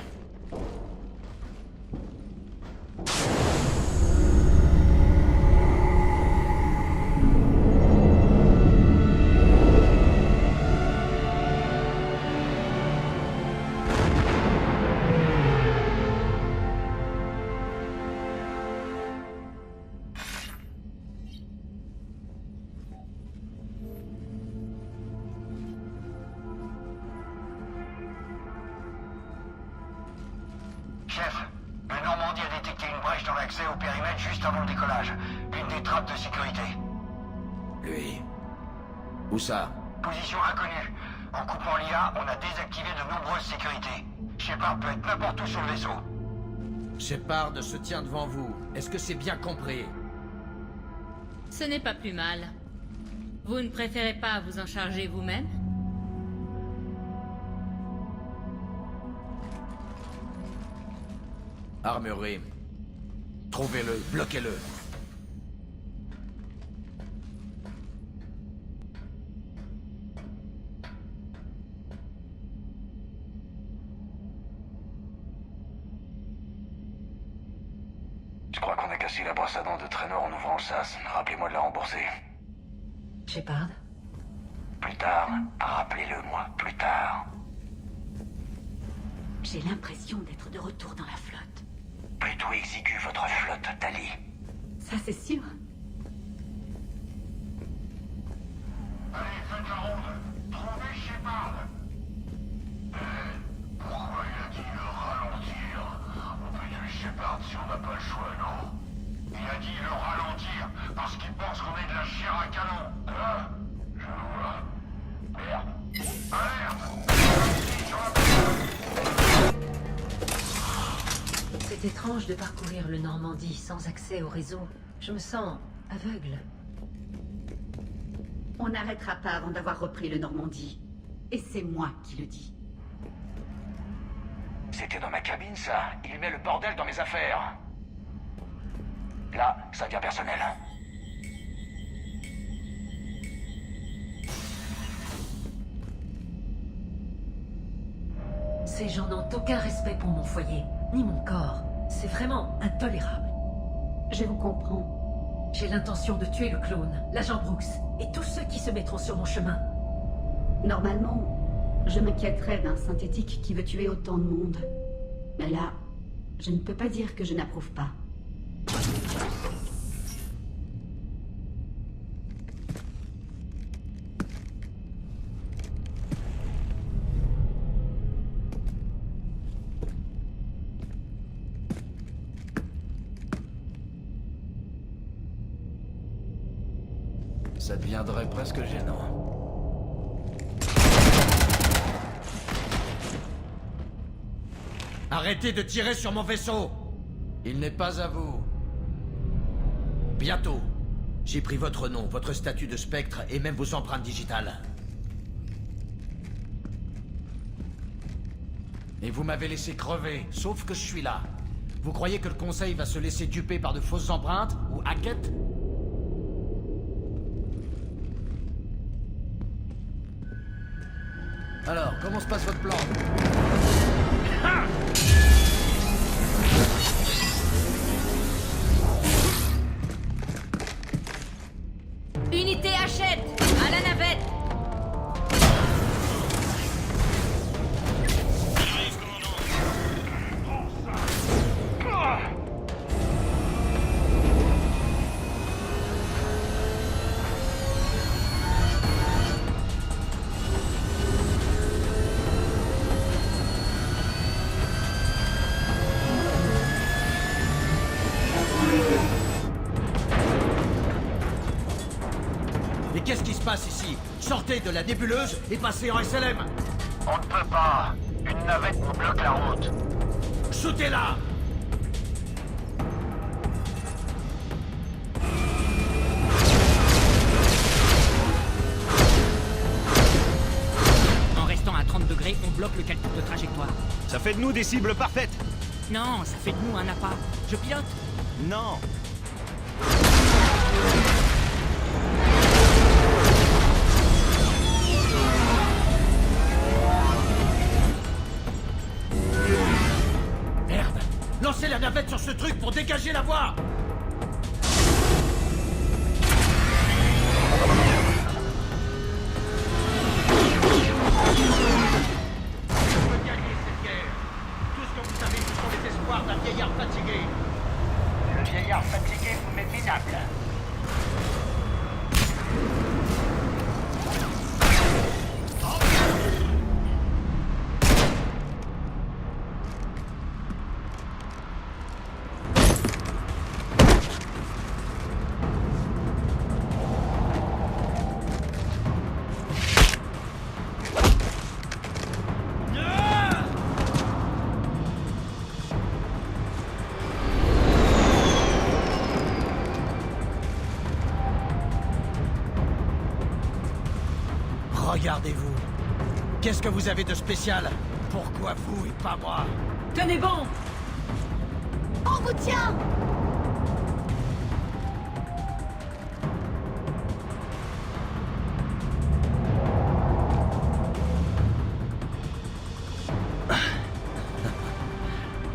[SPEAKER 3] Chef, le Normandie a détecté une brèche dans l'accès au périmètre juste avant le décollage. Une des trappes de sécurité.
[SPEAKER 21] Lui. Où ça?
[SPEAKER 3] Position inconnue. En coupant l'IA, on a désactivé de nombreuses sécurités. Shepard peut être n'importe où sur le vaisseau.
[SPEAKER 21] Shepard se tient devant vous. Est-ce que c'est bien compris?
[SPEAKER 1] Ce n'est pas plus mal. Vous ne préférez pas vous en charger vous-même?
[SPEAKER 21] Armurerie. Trouvez-le, bloquez-le.
[SPEAKER 3] Je crois qu'on a cassé la brosse à dents de Traynor en ouvrant le sas. Rappelez-moi de la rembourser.
[SPEAKER 16] Shepard?
[SPEAKER 3] Plus tard. Rappelez-le-moi, plus tard.
[SPEAKER 4] J'ai l'impression d'être de retour dans la flotte.
[SPEAKER 3] Plutôt exigu votre flotte, Tali.
[SPEAKER 4] Ça, c'est sûr.
[SPEAKER 10] Allez, faites la ronde. Trouvez Shepard. Pourquoi il a dit le ralentir? On peut tuer Shepard si on n'a pas le choix, non? Il a dit le ralentir parce qu'il pense qu'on est de la chair à canon. Hein? Je vois. Merde. Alerte! Sur la
[SPEAKER 16] C'est étrange de parcourir le Normandie sans accès au réseau. Je me sens aveugle.
[SPEAKER 4] On n'arrêtera pas avant d'avoir repris le Normandie. Et c'est moi qui le dis.
[SPEAKER 3] C'était dans ma cabine, ça. Il met le bordel dans mes affaires. Là, ça devient personnel.
[SPEAKER 16] Ces gens n'ont aucun respect pour mon foyer, ni mon corps. C'est vraiment intolérable.
[SPEAKER 4] Je vous comprends.
[SPEAKER 16] J'ai l'intention de tuer le clone, l'agent Brooks, et tous ceux qui se mettront sur mon chemin.
[SPEAKER 4] Normalement, je m'inquiéterais d'un synthétique qui veut tuer autant de monde. Mais là, je ne peux pas dire que je n'approuve pas.
[SPEAKER 2] Ça deviendrait presque gênant. Arrêtez de tirer sur mon vaisseau! Il n'est pas à vous. Bientôt. J'ai pris votre nom, votre statut de spectre et même vos empreintes digitales. Et vous m'avez laissé crever, sauf que je suis là. Vous croyez que le Conseil va se laisser duper par de fausses empreintes ou hackett? Alors, comment se passe votre plan?
[SPEAKER 1] Unité Hachette, à la navette.
[SPEAKER 2] Mais qu'est-ce qui se passe ici? Sortez de la nébuleuse et passez en SLM.
[SPEAKER 3] On ne peut pas. Une navette nous bloque la route.
[SPEAKER 2] Shootez-la!
[SPEAKER 9] En restant à 30 degrés, on bloque le calcul de trajectoire.
[SPEAKER 6] Ça fait de nous des cibles parfaites.
[SPEAKER 9] Non, ça fait de nous un appât. Je pilote.
[SPEAKER 6] Non.
[SPEAKER 2] Merde! Lancez la navette sur ce truc pour dégager la voie! On peut gagner cette guerre. Tout ce que vous avez, ce sont les espoirs d'un vieillard fatigué.
[SPEAKER 3] Le vieillard fatigué vous met minable.
[SPEAKER 2] Regardez-vous. Qu'est-ce que vous avez de spécial? Pourquoi vous et pas moi?
[SPEAKER 16] Tenez bon!
[SPEAKER 4] On vous tient!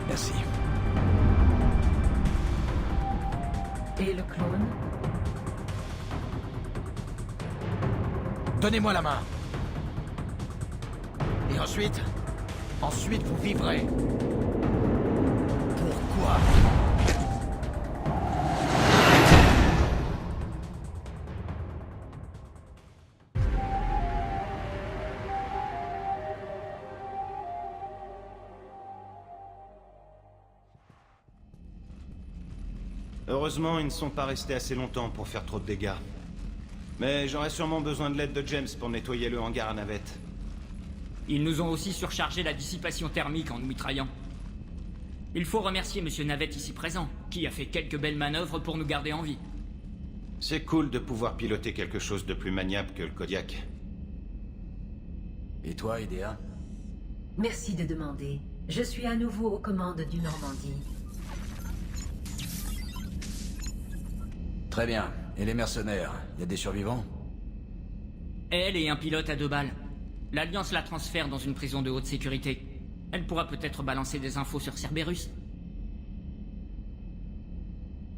[SPEAKER 2] Merci.
[SPEAKER 16] Et le clone?
[SPEAKER 2] Donnez-moi la main. Et ensuite... Ensuite, vous vivrez. Pourquoi?
[SPEAKER 6] Heureusement, ils ne sont pas restés assez longtemps pour faire trop de dégâts. Mais j'aurais sûrement besoin de l'aide de James pour nettoyer le hangar à navette.
[SPEAKER 9] Ils nous ont aussi surchargé la dissipation thermique en nous mitraillant. Il faut remercier Monsieur Navette ici présent, qui a fait quelques belles manœuvres pour nous garder en vie.
[SPEAKER 6] C'est cool de pouvoir piloter quelque chose de plus maniable que le Kodiak.
[SPEAKER 2] Et toi, Idea?
[SPEAKER 16] Merci de demander. Je suis à nouveau aux commandes du Normandie.
[SPEAKER 2] Très bien. Et les mercenaires? Y a des survivants?
[SPEAKER 9] Elle et un pilote à 2 balles. L'Alliance la transfère dans une prison de haute sécurité. Elle pourra peut-être balancer des infos sur Cerberus.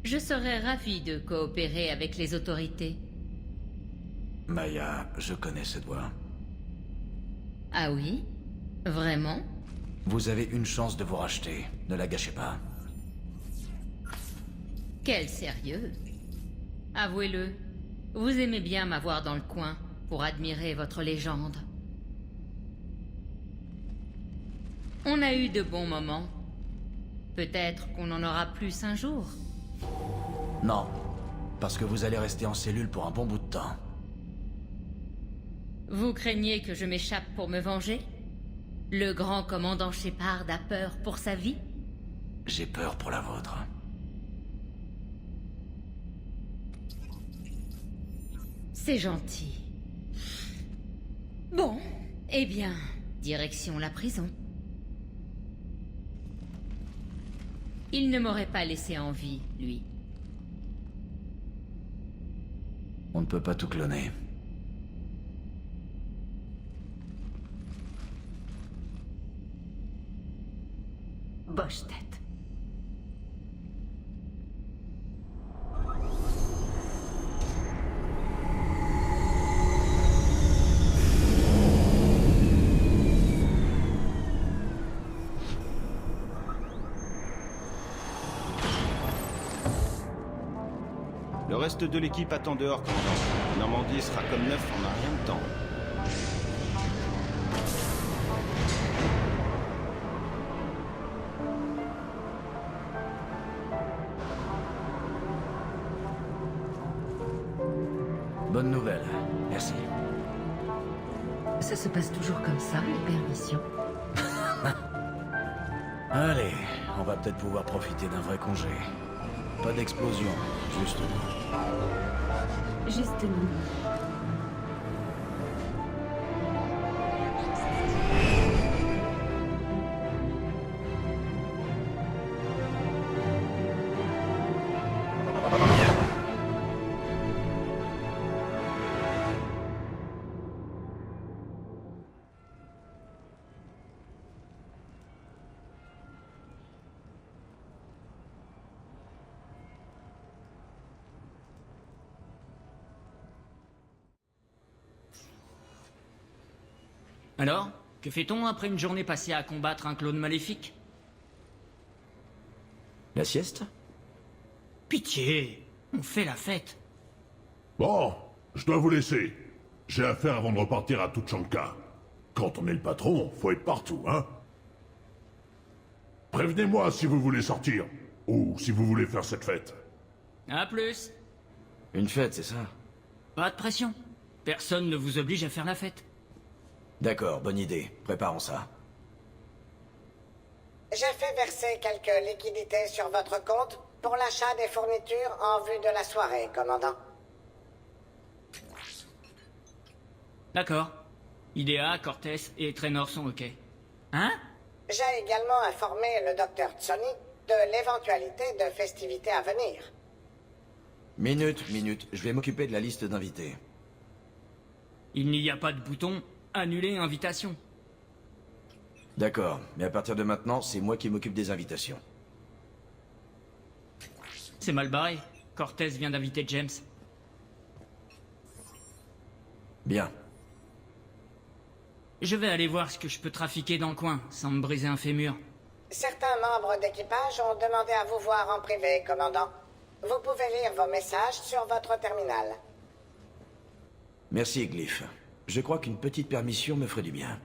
[SPEAKER 1] Je serais ravi de coopérer avec les autorités.
[SPEAKER 21] Maya, je connais cette voix.
[SPEAKER 1] Ah oui? Vraiment?
[SPEAKER 21] Vous avez une chance de vous racheter. Ne la gâchez pas.
[SPEAKER 1] Quel sérieux? Avouez-le, vous aimez bien m'avoir dans le coin pour admirer votre légende. On a eu de bons moments. Peut-être qu'on en aura plus un jour.
[SPEAKER 21] Non, parce que vous allez rester en cellule pour un bon bout de temps.
[SPEAKER 1] Vous craignez que je m'échappe pour me venger? Le grand commandant Shepard a peur pour sa vie?
[SPEAKER 21] J'ai peur pour la vôtre.
[SPEAKER 1] C'est gentil. Bon, eh bien, direction la prison. Il ne m'aurait pas laissé en vie, lui.
[SPEAKER 21] On ne peut pas tout cloner.
[SPEAKER 4] Boche tête.
[SPEAKER 6] Le reste de l'équipe attend dehors, commandant. Normandie sera comme neuf en un rien de temps.
[SPEAKER 21] Bonne nouvelle. Merci.
[SPEAKER 16] Ça se passe toujours comme ça, les permissions?
[SPEAKER 21] Allez, on va peut-être pouvoir profiter d'un vrai congé. Pas d'explosion, juste nous.
[SPEAKER 16] Juste nous.
[SPEAKER 9] Alors, que fait-on après une journée passée à combattre un clone maléfique?
[SPEAKER 21] La sieste?
[SPEAKER 9] Pitié, on fait la fête.
[SPEAKER 12] Bon, je dois vous laisser. J'ai affaire avant de repartir à Tuchanka. Quand on est le patron, faut être partout, hein? Prévenez-moi si vous voulez sortir. Ou si vous voulez faire cette fête.
[SPEAKER 9] À plus.
[SPEAKER 21] Une fête, c'est ça?
[SPEAKER 9] Pas de pression. Personne ne vous oblige à faire la fête.
[SPEAKER 21] D'accord, bonne idée. Préparons ça.
[SPEAKER 13] J'ai fait verser quelques liquidités sur votre compte pour l'achat des fournitures en vue de la soirée, commandant.
[SPEAKER 9] D'accord. Idea, Cortez et Traynor sont ok. Hein?
[SPEAKER 13] J'ai également informé le docteur Tsoni de l'éventualité de festivités à venir.
[SPEAKER 21] Minute. Je vais m'occuper de la liste d'invités.
[SPEAKER 9] Il n'y a pas de bouton « Annuler invitation ».
[SPEAKER 21] D'accord, mais à partir de maintenant, c'est moi qui m'occupe des invitations.
[SPEAKER 9] C'est mal barré. Cortez vient d'inviter James.
[SPEAKER 21] Bien.
[SPEAKER 9] Je vais aller voir ce que je peux trafiquer dans le coin, sans me briser un fémur.
[SPEAKER 13] Certains membres d'équipage ont demandé à vous voir en privé, commandant. Vous pouvez lire vos messages sur votre terminal.
[SPEAKER 21] Merci, Glyph. Je crois qu'une petite permission me ferait du bien.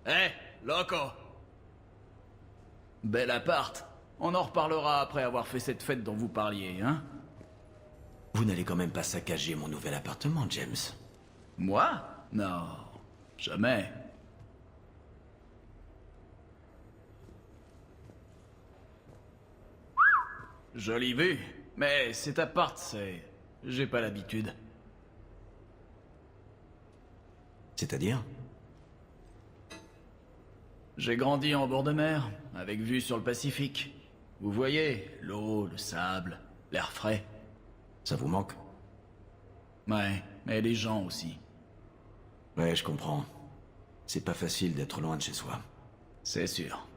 [SPEAKER 8] Hé, loco! Bel appart. On en reparlera après avoir fait cette fête dont vous parliez, hein?
[SPEAKER 21] Vous n'allez quand même pas saccager mon nouvel appartement, James?
[SPEAKER 8] Moi? Non, jamais. Jolie vue, mais cet appart, c'est... j'ai pas l'habitude.
[SPEAKER 21] C'est-à-dire?
[SPEAKER 8] J'ai grandi en bord de mer, avec vue sur le Pacifique. Vous voyez, l'eau, le sable, l'air frais.
[SPEAKER 21] Ça vous manque?
[SPEAKER 8] Ouais, mais les gens aussi.
[SPEAKER 21] Ouais, je comprends. C'est pas facile d'être loin de chez soi.
[SPEAKER 8] C'est sûr.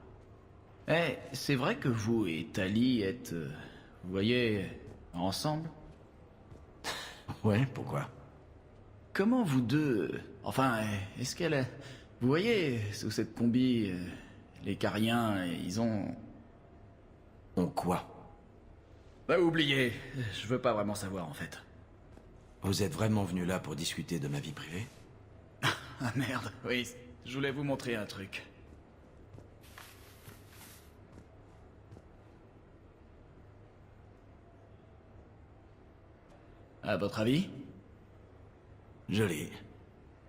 [SPEAKER 8] Eh, c'est vrai que vous et Tali êtes... vous voyez... ensemble?
[SPEAKER 21] Ouais, pourquoi?
[SPEAKER 8] Comment vous deux... Enfin, est-ce qu'elle... Vous voyez, sous cette combi, les Cariens, ils ont...
[SPEAKER 21] Ont quoi?
[SPEAKER 8] Bah oubliez, je veux pas vraiment savoir en fait.
[SPEAKER 21] Vous êtes vraiment venu là pour discuter de ma vie privée?
[SPEAKER 8] Ah merde, oui, je voulais vous montrer un truc. À votre avis?
[SPEAKER 21] Joli.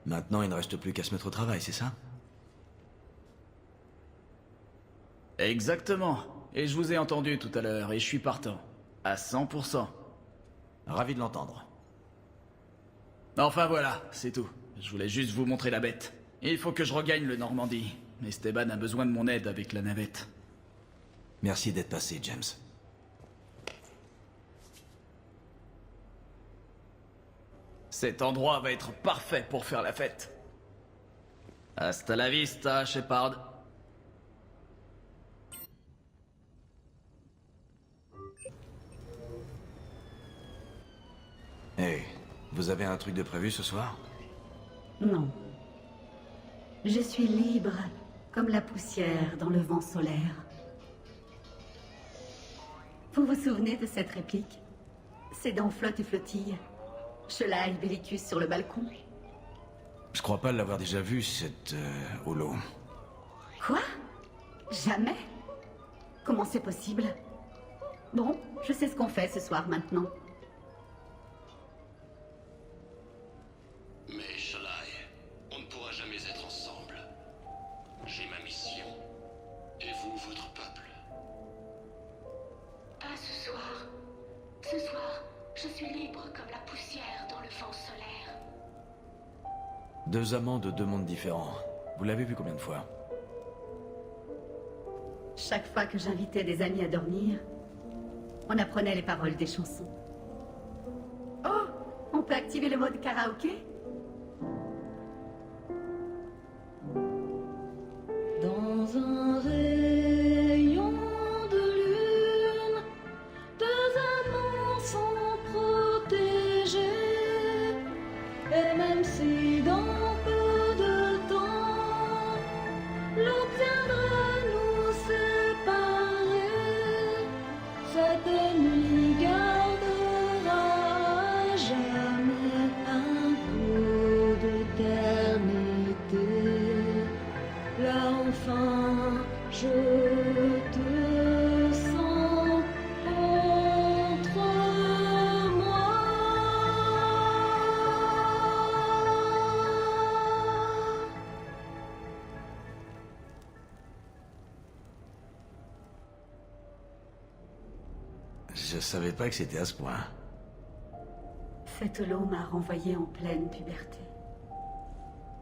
[SPEAKER 21] Maintenant, il ne reste plus qu'à se mettre au travail, c'est ça?
[SPEAKER 8] Exactement. Et je vous ai entendu tout à l'heure, et je suis partant. À 100%.
[SPEAKER 21] Ravi de l'entendre.
[SPEAKER 8] Enfin voilà, c'est tout. Je voulais juste vous montrer la bête. Il faut que je regagne le Normandie. Esteban a besoin de mon aide avec la navette.
[SPEAKER 21] Merci d'être passé, James.
[SPEAKER 8] Cet endroit va être parfait pour faire la fête. Hasta la vista, Shepard.
[SPEAKER 21] Hey, vous avez un truc de prévu ce soir?
[SPEAKER 4] Non. Je suis libre, comme la poussière dans le vent solaire. Vous vous souvenez de cette réplique? Ses dents flottent et flottillent. Shelaï Bellicus sur le balcon.
[SPEAKER 21] Je crois pas l'avoir déjà vu, cette holo.
[SPEAKER 4] Quoi? Jamais? Comment c'est possible? Bon, je sais ce qu'on fait ce soir maintenant.
[SPEAKER 15] Mais Shelaï, on ne pourra jamais être ensemble. J'ai ma mission. Et vous, votre peuple.
[SPEAKER 19] Pas ce soir. Ce soir, je suis libre comme la poussière dans le vent solaire.
[SPEAKER 21] Deux amants de deux mondes différents. Vous l'avez vu combien de fois?
[SPEAKER 4] Chaque fois que j'invitais des amis à dormir, on apprenait les paroles des chansons. Oh, on peut activer le mode karaoké?
[SPEAKER 7] Dans un rayon de lune, deux amants sont protégés. Et même si dans peu de temps, l'eau viendra nous séparer, cette nuit gardera à jamais un goût d'éternité. Là enfin, je te sens entre moi.
[SPEAKER 21] Je savais pas que c'était à ce point.
[SPEAKER 4] Cette holo m'a renvoyé en pleine puberté.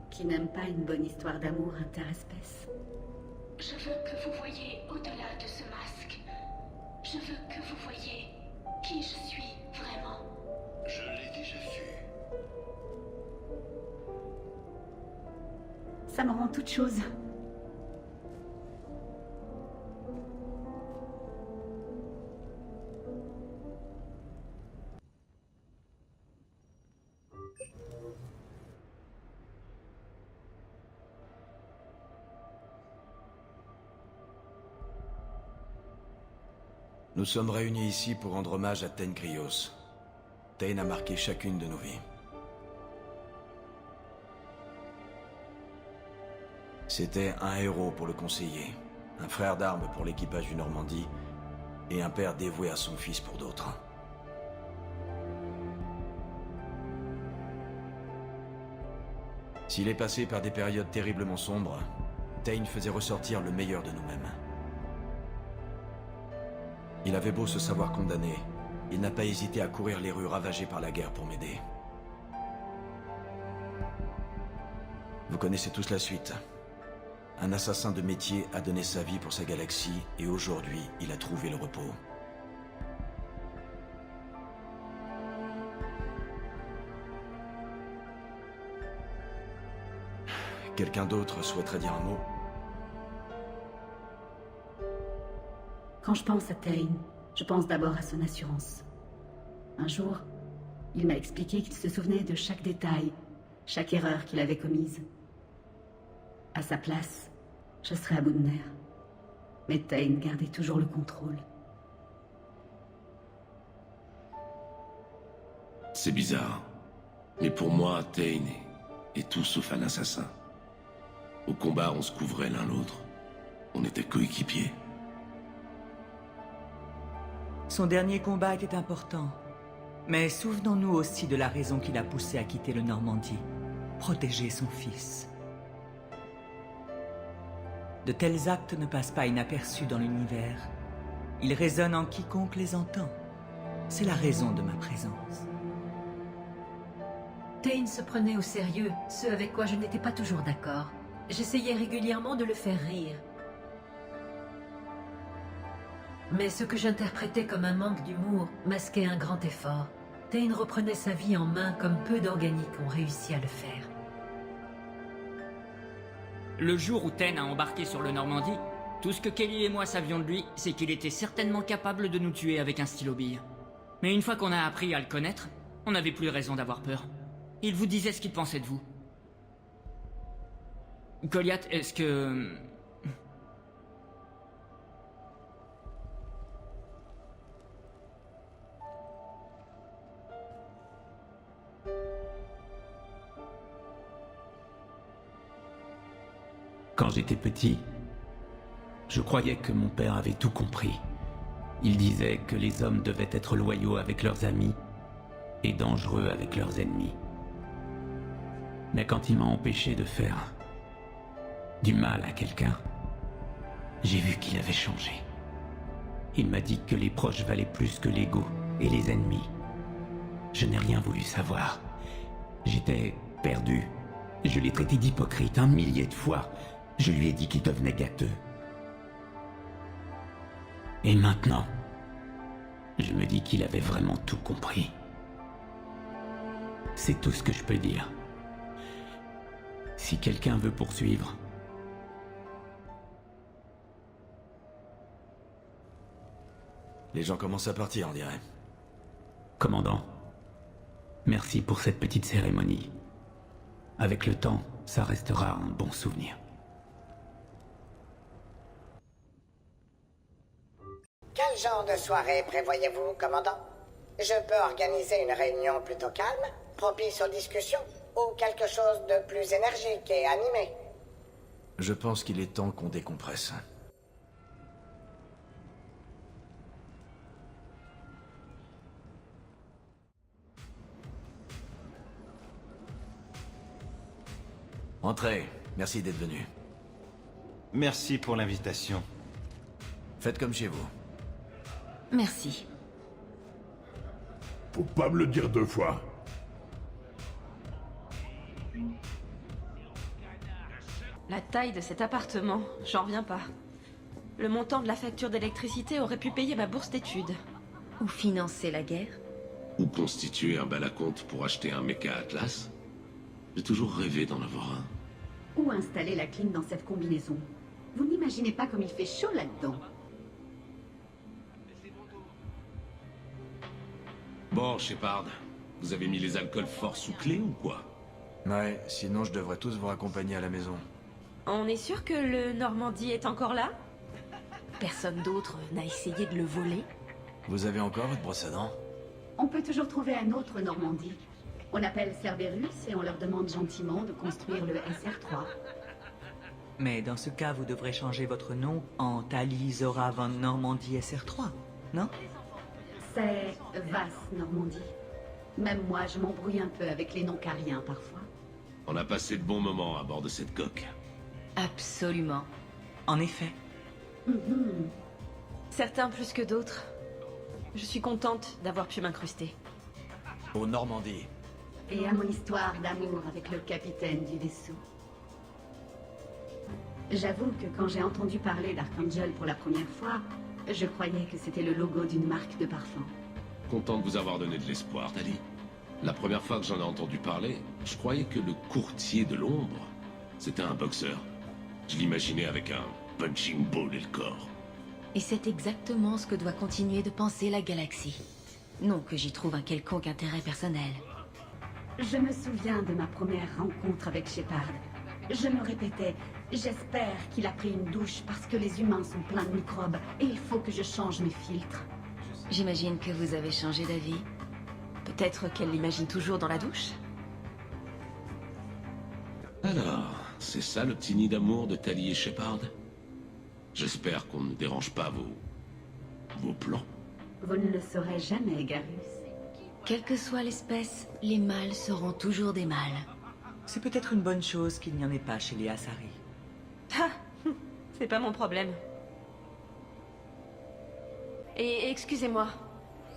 [SPEAKER 4] Qui n'aime pas une bonne histoire d'amour interespèce?
[SPEAKER 19] Je veux que vous voyiez au-delà de ce masque. Je veux que vous voyiez qui je suis vraiment.
[SPEAKER 15] Je l'ai déjà vu.
[SPEAKER 4] Ça me rend toute chose.
[SPEAKER 21] Nous sommes réunis ici pour rendre hommage à Thane Krios. Thane a marqué chacune de nos vies. C'était un héros pour le conseiller, un frère d'armes pour l'équipage du Normandie, et un père dévoué à son fils pour d'autres. S'il est passé par des périodes terriblement sombres, Thane faisait ressortir le meilleur de nous-mêmes. Il avait beau se savoir condamné, il n'a pas hésité à courir les rues ravagées par la guerre pour m'aider. Vous connaissez tous la suite. Un assassin de métier a donné sa vie pour sa galaxie et aujourd'hui, il a trouvé le repos. Quelqu'un d'autre souhaiterait dire un mot?
[SPEAKER 4] Quand je pense à Tain, je pense d'abord à son assurance. Un jour, il m'a expliqué qu'il se souvenait de chaque détail, chaque erreur qu'il avait commise. À sa place, je serais à bout de nerfs. Mais Tain gardait toujours le contrôle.
[SPEAKER 15] C'est bizarre. Mais pour moi, Tain est tout sauf un assassin. Au combat, on se couvrait l'un l'autre. On était coéquipiers.
[SPEAKER 24] Son dernier combat était important. Mais souvenons-nous aussi de la raison qui l'a poussé à quitter le Normandie. Protéger son fils. De tels actes ne passent pas inaperçus dans l'univers. Ils résonnent en quiconque les entend. C'est la raison de ma présence.
[SPEAKER 16] Tain se prenait au sérieux, ce avec quoi je n'étais pas toujours d'accord. J'essayais régulièrement de le faire rire. Mais ce que j'interprétais comme un manque d'humour masquait un grand effort. Tain reprenait sa vie en main comme peu d'organiques ont réussi à le faire.
[SPEAKER 9] Le jour où Tain a embarqué sur le Normandie, tout ce que Kelly et moi savions de lui, c'est qu'il était certainement capable de nous tuer avec un stylo bille. Mais une fois qu'on a appris à le connaître, on n'avait plus raison d'avoir peur. Il vous disait ce qu'il pensait de vous. Goliath, est-ce que...
[SPEAKER 11] Quand j'étais petit, je croyais que mon père avait tout compris. Il disait que les hommes devaient être loyaux avec leurs amis et dangereux avec leurs ennemis. Mais quand il m'a empêché de faire du mal à quelqu'un, j'ai vu qu'il avait changé. Il m'a dit que les proches valaient plus que l'ego et les ennemis. Je n'ai rien voulu savoir. J'étais perdu. Je l'ai traité d'hypocrite 1 millier de fois. Je lui ai dit qu'il devenait gâteux. Et maintenant, je me dis qu'il avait vraiment tout compris. C'est tout ce que je peux dire. Si quelqu'un veut poursuivre...
[SPEAKER 21] Les gens commencent à partir, on dirait.
[SPEAKER 11] Commandant, merci pour cette petite cérémonie. Avec le temps, ça restera un bon souvenir.
[SPEAKER 13] Quel genre de soirée prévoyez-vous, commandant? Je peux organiser une réunion plutôt calme, propice aux discussions, ou quelque chose de plus énergique et animé?
[SPEAKER 21] Je pense qu'il est temps qu'on décompresse. Entrez, merci d'être venu.
[SPEAKER 6] Merci pour l'invitation.
[SPEAKER 21] Faites comme chez vous.
[SPEAKER 14] Merci.
[SPEAKER 12] Faut pas me le dire 2 fois.
[SPEAKER 5] La taille de cet appartement, j'en reviens pas. Le montant de la facture d'électricité aurait pu payer ma bourse d'études.
[SPEAKER 14] Ou financer la guerre.
[SPEAKER 15] Ou constituer un bel acompte pour acheter un méca Atlas. J'ai toujours rêvé d'en avoir un.
[SPEAKER 4] Ou installer la clim dans cette combinaison. Vous n'imaginez pas comme il fait chaud là-dedans.
[SPEAKER 15] Bon, Shepard, vous avez mis les alcools forts sous clé ou quoi?
[SPEAKER 21] Ouais, sinon je devrais tous vous raccompagner à la maison.
[SPEAKER 5] On est sûr que le Normandie est encore là?
[SPEAKER 14] Personne d'autre n'a essayé de le voler.
[SPEAKER 21] Vous avez encore votre brosse à dents?
[SPEAKER 4] On peut toujours trouver un autre Normandie. On appelle Cerberus et on leur demande gentiment de construire le SR3.
[SPEAKER 24] Mais dans ce cas, vous devrez changer votre nom en Tali Zora von Normandie SR3, non?
[SPEAKER 4] C'est Vas Normandie. Même moi, je m'embrouille un peu avec les noms cariens parfois.
[SPEAKER 15] On a passé de bons moments à bord de cette coque.
[SPEAKER 14] Absolument.
[SPEAKER 24] En effet.
[SPEAKER 5] Certains plus que d'autres. Je suis contente d'avoir pu m'incruster.
[SPEAKER 21] Au Normandie.
[SPEAKER 4] Et à mon histoire d'amour avec le capitaine du vaisseau. J'avoue que quand j'ai entendu parler d'Archangel pour la première fois, je croyais que c'était le logo d'une marque de parfum.
[SPEAKER 15] Content de vous avoir donné de l'espoir, Tali. La première fois que j'en ai entendu parler, je croyais que le courtier de l'ombre, c'était un boxeur. Je l'imaginais avec un punching ball et le corps.
[SPEAKER 14] Et c'est exactement ce que doit continuer de penser la galaxie. Non que j'y trouve un quelconque intérêt personnel.
[SPEAKER 4] Je me souviens de ma première rencontre avec Shepard. Je me répétais, j'espère qu'il a pris une douche parce que les humains sont pleins de microbes et il faut que je change mes filtres.
[SPEAKER 14] J'imagine que vous avez changé d'avis.
[SPEAKER 5] Peut-être qu'elle l'imagine toujours dans la douche?
[SPEAKER 15] Alors, c'est ça le petit nid d'amour de Tali et Shepard? J'espère qu'on ne dérange pas vos plans.
[SPEAKER 4] Vous ne le saurez jamais, Garrus.
[SPEAKER 14] Quelle que soit l'espèce, les mâles seront toujours des mâles.
[SPEAKER 24] C'est peut-être une bonne chose qu'il n'y en ait pas chez les Asari.
[SPEAKER 5] Ah, c'est pas mon problème. Et excusez-moi,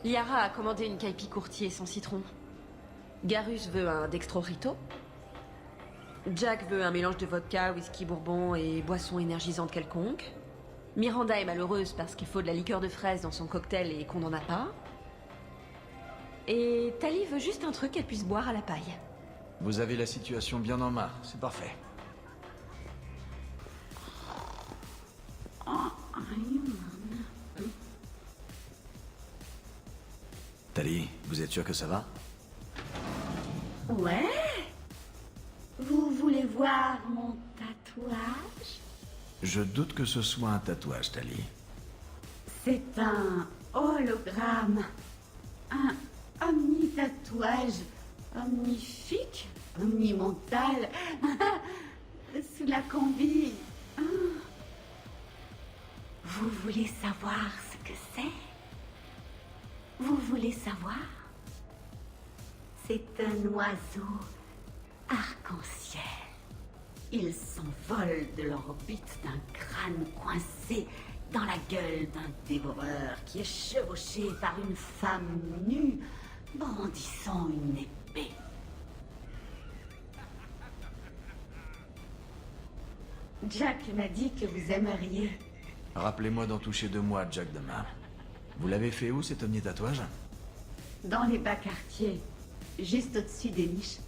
[SPEAKER 5] Liara a commandé une caipi courtier sans citron. Garus veut un dextrorito. Jack veut un mélange de vodka, whisky bourbon et boisson énergisante quelconque. Miranda est malheureuse parce qu'il faut de la liqueur de fraise dans son cocktail et qu'on n'en a pas. Et Tali veut juste un truc qu'elle puisse boire à la paille.
[SPEAKER 21] Vous avez la situation bien en main, c'est parfait. Tali, vous êtes sûr que ça va?
[SPEAKER 4] Ouais. Vous voulez voir mon tatouage?
[SPEAKER 21] Je doute que ce soit un tatouage, Tali.
[SPEAKER 4] C'est un hologramme. Un omni-tatouage. Omnifique. Omnimental. Sous la combi. Vous voulez savoir ce que c'est? Vous voulez savoir? C'est un oiseau arc-en-ciel. Il s'envole de l'orbite d'un crâne coincé dans la gueule d'un dévoreur qui est chevauché par une femme nue brandissant une épée. Jack m'a dit que vous aimeriez.
[SPEAKER 21] Rappelez-moi d'en toucher 2 mois, Jack demain. Vous l'avez fait où, cet omni-tatouage?
[SPEAKER 4] Dans les bas quartiers, juste au-dessus des niches.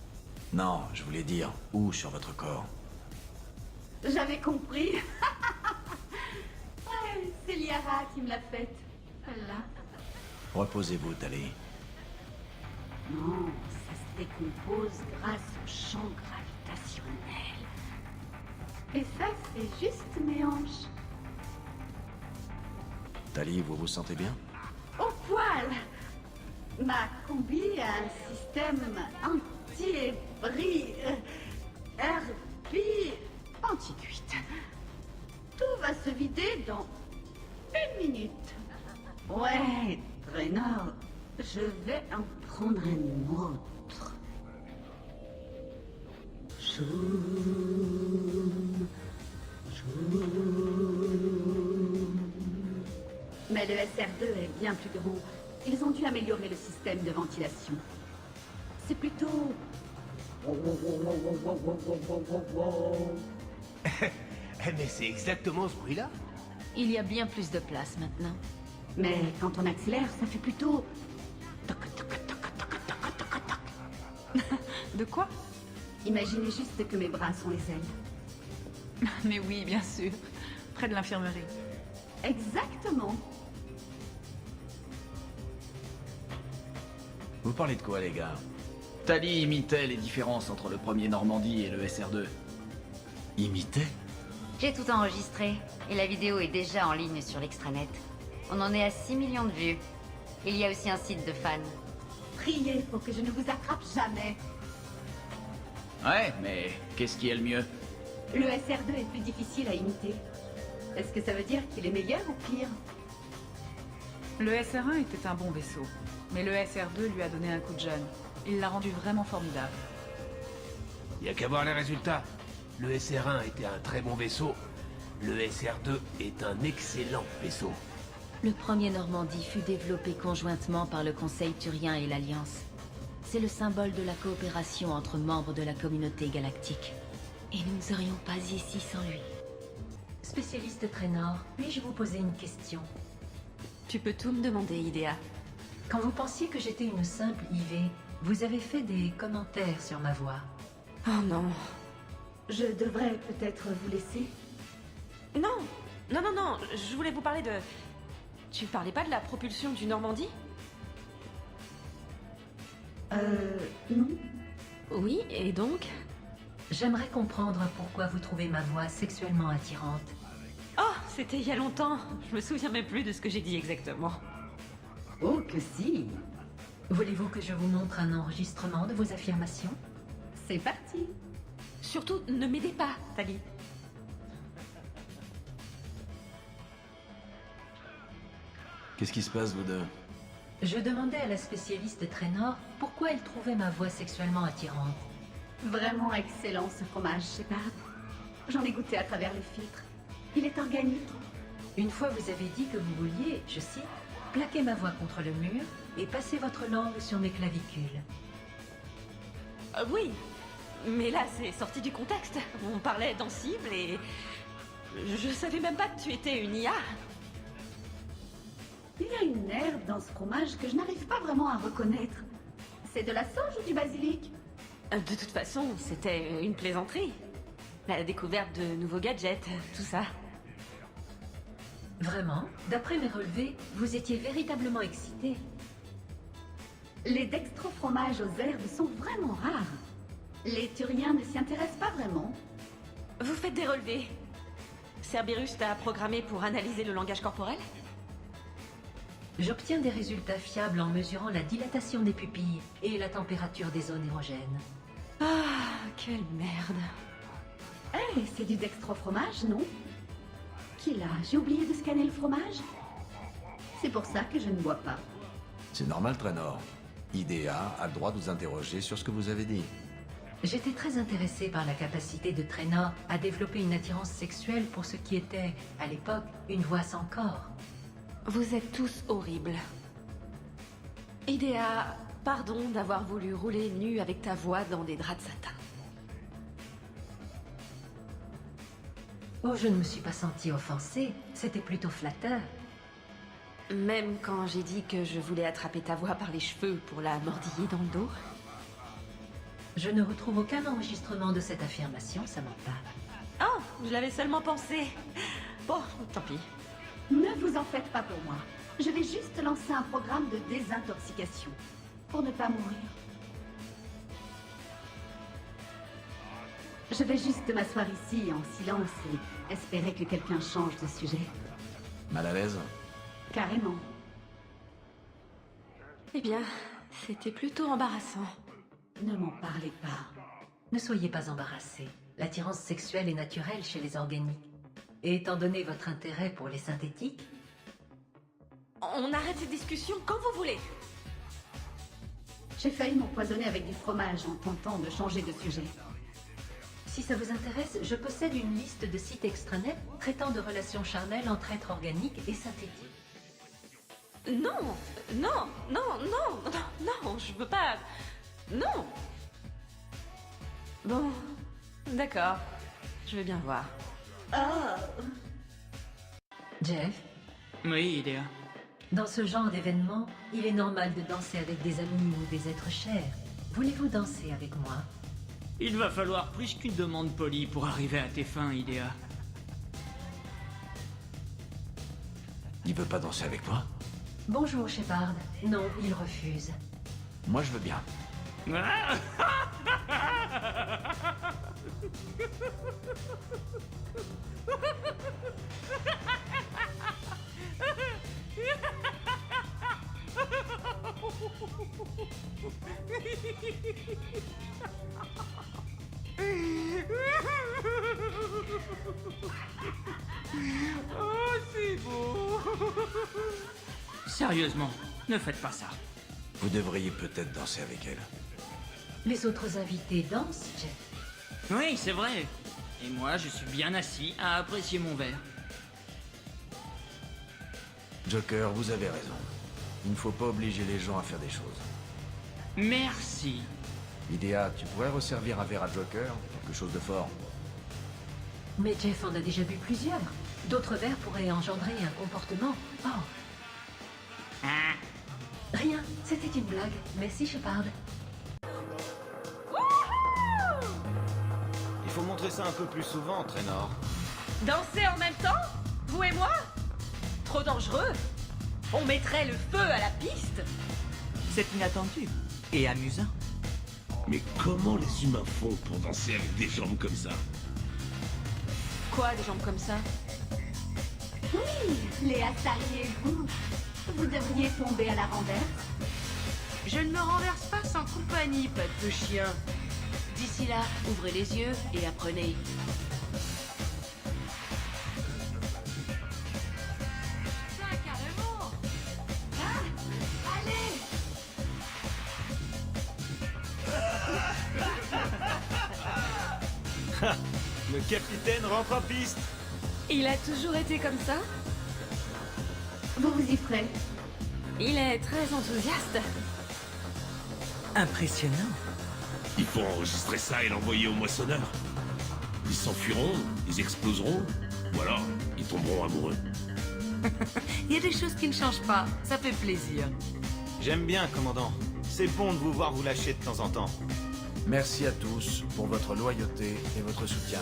[SPEAKER 21] Non, je voulais dire, où sur votre corps?
[SPEAKER 4] J'avais compris. Ouais, c'est Liara qui me l'a faite. Voilà.
[SPEAKER 21] Reposez-vous, Tali.
[SPEAKER 4] Non, ça se décompose grâce au champ gravitationnel. Et ça, c'est juste mes hanches.
[SPEAKER 21] Tali, vous vous sentez bien?
[SPEAKER 4] Au poil. Ma combi a un système anti-ébris, RP, anti-cuite. Tout va se vider dans 1 minute. Ouais, Draenor, je vais en prendre un autre. Choum, choum. Mais le SR2 est bien plus grand. Ils ont dû améliorer le système de ventilation. C'est plutôt...
[SPEAKER 17] Mais c'est exactement ce bruit-là.
[SPEAKER 14] Il y a bien plus de place maintenant.
[SPEAKER 4] Mais quand on accélère, ça fait plutôt...
[SPEAKER 23] De quoi?
[SPEAKER 4] Imaginez juste que mes bras sont les ailes.
[SPEAKER 23] Mais oui, bien sûr. Près de l'infirmerie.
[SPEAKER 4] Exactement.
[SPEAKER 21] Vous parlez de quoi, les gars?
[SPEAKER 8] Tali imitait les différences entre le premier Normandie et le SR2.
[SPEAKER 21] Imitait?
[SPEAKER 18] J'ai tout enregistré, et la vidéo est déjà en ligne sur l'extranet. On en est à 6 millions de vues. Il y a aussi un site de fans.
[SPEAKER 4] Priez pour que je ne vous attrape jamais.
[SPEAKER 8] Ouais, mais qu'est-ce qui est le mieux?
[SPEAKER 4] Le SR2 est plus difficile à imiter. Est-ce que ça veut dire qu'il est meilleur ou pire?
[SPEAKER 23] Le SR1 était un bon vaisseau, mais le SR2 lui a donné un coup de jeune. Il l'a rendu vraiment formidable.
[SPEAKER 17] Y a qu'à voir les résultats. Le SR1 était un très bon vaisseau. Le SR2 est un excellent vaisseau.
[SPEAKER 14] Le premier Normandie fut développé conjointement par le Conseil Turien et l'Alliance. C'est le symbole de la coopération entre membres de la communauté galactique. Et nous ne serions pas ici sans lui.
[SPEAKER 16] Spécialiste Traynor, puis-je vous poser une question?
[SPEAKER 5] Tu peux tout me demander, Idea.
[SPEAKER 16] Quand vous pensiez que j'étais une simple IV, vous avez fait des commentaires sur ma voix.
[SPEAKER 5] Oh non.
[SPEAKER 4] Je devrais peut-être vous laisser?
[SPEAKER 5] Non, non, non, non, je voulais vous parler de... Tu parlais pas de la propulsion du Normandie?
[SPEAKER 16] Non.
[SPEAKER 5] Oui, et donc?
[SPEAKER 16] J'aimerais comprendre pourquoi vous trouvez ma voix sexuellement attirante.
[SPEAKER 5] Oh, c'était il y a longtemps. Je me souviens même plus de ce que j'ai dit exactement.
[SPEAKER 16] Oh que si! Voulez-vous que je vous montre un enregistrement de vos affirmations?
[SPEAKER 4] C'est parti!
[SPEAKER 5] Surtout, ne m'aidez pas, Tali.
[SPEAKER 21] Qu'est-ce qui se passe, vous deux?
[SPEAKER 16] Je demandais à la spécialiste Traynor pourquoi elle trouvait ma voix sexuellement attirante.
[SPEAKER 4] Vraiment excellent ce fromage, Shepard. J'en ai goûté à travers le filtre. Il est organique.
[SPEAKER 16] Une fois vous avez dit que vous vouliez, je cite, plaquer ma voix contre le mur et passer votre langue sur mes clavicules.
[SPEAKER 5] Oui, mais là c'est sorti du contexte. On parlait d'ensible et... Je savais même pas que tu étais une IA.
[SPEAKER 4] Il y a une herbe dans ce fromage que je n'arrive pas vraiment à reconnaître. C'est de la sauge ou du basilic?
[SPEAKER 5] De toute façon, c'était une plaisanterie. La découverte de nouveaux gadgets, tout ça.
[SPEAKER 16] Vraiment? D'après mes relevés, vous étiez véritablement excité.
[SPEAKER 4] Les dextrofromages aux herbes sont vraiment rares. Les Turiens ne s'y intéressent pas vraiment.
[SPEAKER 5] Vous faites des relevés. Cerberus t'a programmé pour analyser le langage corporel?
[SPEAKER 16] J'obtiens des résultats fiables en mesurant la dilatation des pupilles et la température des zones érogènes.
[SPEAKER 5] Ah, quelle merde.
[SPEAKER 4] Hey, c'est du dextrofromage, non? Qui l'a? J'ai oublié de scanner le fromage? C'est pour ça que je ne bois pas.
[SPEAKER 21] C'est normal, Traynor. IDEA a le droit de vous interroger sur ce que vous avez dit.
[SPEAKER 16] J'étais très intéressée par la capacité de Traynor à développer une attirance sexuelle pour ce qui était, à l'époque, une voix sans corps.
[SPEAKER 5] Vous êtes tous horribles. Idea, pardon d'avoir voulu rouler nu avec ta voix dans des draps de satin.
[SPEAKER 16] Oh, je ne me suis pas sentie offensée. C'était plutôt flatteur.
[SPEAKER 5] Même quand j'ai dit que je voulais attraper ta voix par les cheveux pour la mordiller dans le dos.
[SPEAKER 16] Je ne retrouve aucun enregistrement de cette affirmation, Samantha.
[SPEAKER 5] Oh, je l'avais seulement pensé. Bon, tant pis.
[SPEAKER 4] Ne vous en faites pas pour moi. Je vais juste lancer un programme de désintoxication. Pour ne pas mourir. Je vais juste m'asseoir ici en silence et espérer que quelqu'un change de sujet.
[SPEAKER 21] Mal à l'aise?
[SPEAKER 4] Carrément.
[SPEAKER 5] Eh bien, c'était plutôt embarrassant.
[SPEAKER 4] Ne m'en parlez pas.
[SPEAKER 16] Ne soyez pas embarrassés. L'attirance sexuelle est naturelle chez les organiques. Et étant donné votre intérêt pour les synthétiques...
[SPEAKER 5] On arrête cette discussion quand vous voulez.
[SPEAKER 4] J'ai failli m'empoisonner avec du fromage en tentant de changer de sujet.
[SPEAKER 16] Si ça vous intéresse, je possède une liste de sites extranet traitant de relations charnelles entre êtres organiques et synthétiques.
[SPEAKER 5] Non, non, non, non, non, non, je veux pas... Non. Bon, d'accord. Je vais bien voir.
[SPEAKER 16] Jeff?
[SPEAKER 9] Oui, Idea.
[SPEAKER 16] Dans ce genre d'événement, il est normal de danser avec des amis ou des êtres chers. Voulez-vous danser avec moi?
[SPEAKER 9] Il va falloir plus qu'une demande polie pour arriver à tes fins, Idea.
[SPEAKER 21] Il veut pas danser avec toi?
[SPEAKER 16] Bonjour, Shepard. Non, il refuse.
[SPEAKER 21] Moi, je veux bien.
[SPEAKER 9] Oh, c'est beau. Sérieusement, ne faites pas ça.
[SPEAKER 21] Vous devriez peut-être danser avec elle.
[SPEAKER 16] Les autres invités dansent, Jeff?
[SPEAKER 9] Oui, c'est vrai. Et moi, je suis bien assis à apprécier mon verre.
[SPEAKER 21] Joker, vous avez raison. Il ne faut pas obliger les gens à faire des choses.
[SPEAKER 9] Merci.
[SPEAKER 21] Idea, tu pourrais resservir un verre à Joker? Quelque chose de fort.
[SPEAKER 16] Mais Jeff en a déjà vu plusieurs. D'autres verres pourraient engendrer un comportement. Oh. Rien, c'était une blague. Merci, Shepard.
[SPEAKER 6] Il faut montrer ça un peu plus souvent, Traynor.
[SPEAKER 5] Danser en même temps? Vous et moi? Trop dangereux. On mettrait le feu à la piste.
[SPEAKER 24] C'est inattendu et amusant.
[SPEAKER 15] Mais comment les humains font pour danser avec des jambes comme ça?
[SPEAKER 5] Quoi, des jambes comme ça?
[SPEAKER 4] Oui, Léa Sariez-vous. Vous devriez tomber à la renverse.
[SPEAKER 5] Je ne me renverse pas sans compagnie, patte de chien. D'ici là, ouvrez les yeux et apprenez.
[SPEAKER 1] Ça, carrément.
[SPEAKER 4] Ah, allez.
[SPEAKER 6] Le capitaine rentre en piste.
[SPEAKER 5] Il a toujours été comme ça?
[SPEAKER 4] Vous vous y ferez.
[SPEAKER 5] Il est très enthousiaste.
[SPEAKER 24] Impressionnant.
[SPEAKER 15] Il faut enregistrer ça et l'envoyer aux moissonneurs. Ils s'enfuiront, ils exploseront, ou alors ils tomberont amoureux.
[SPEAKER 14] Il y a des choses qui ne changent pas, ça fait plaisir.
[SPEAKER 6] J'aime bien, commandant. C'est bon de vous voir vous lâcher de temps en temps.
[SPEAKER 21] Merci à tous pour votre loyauté et votre soutien.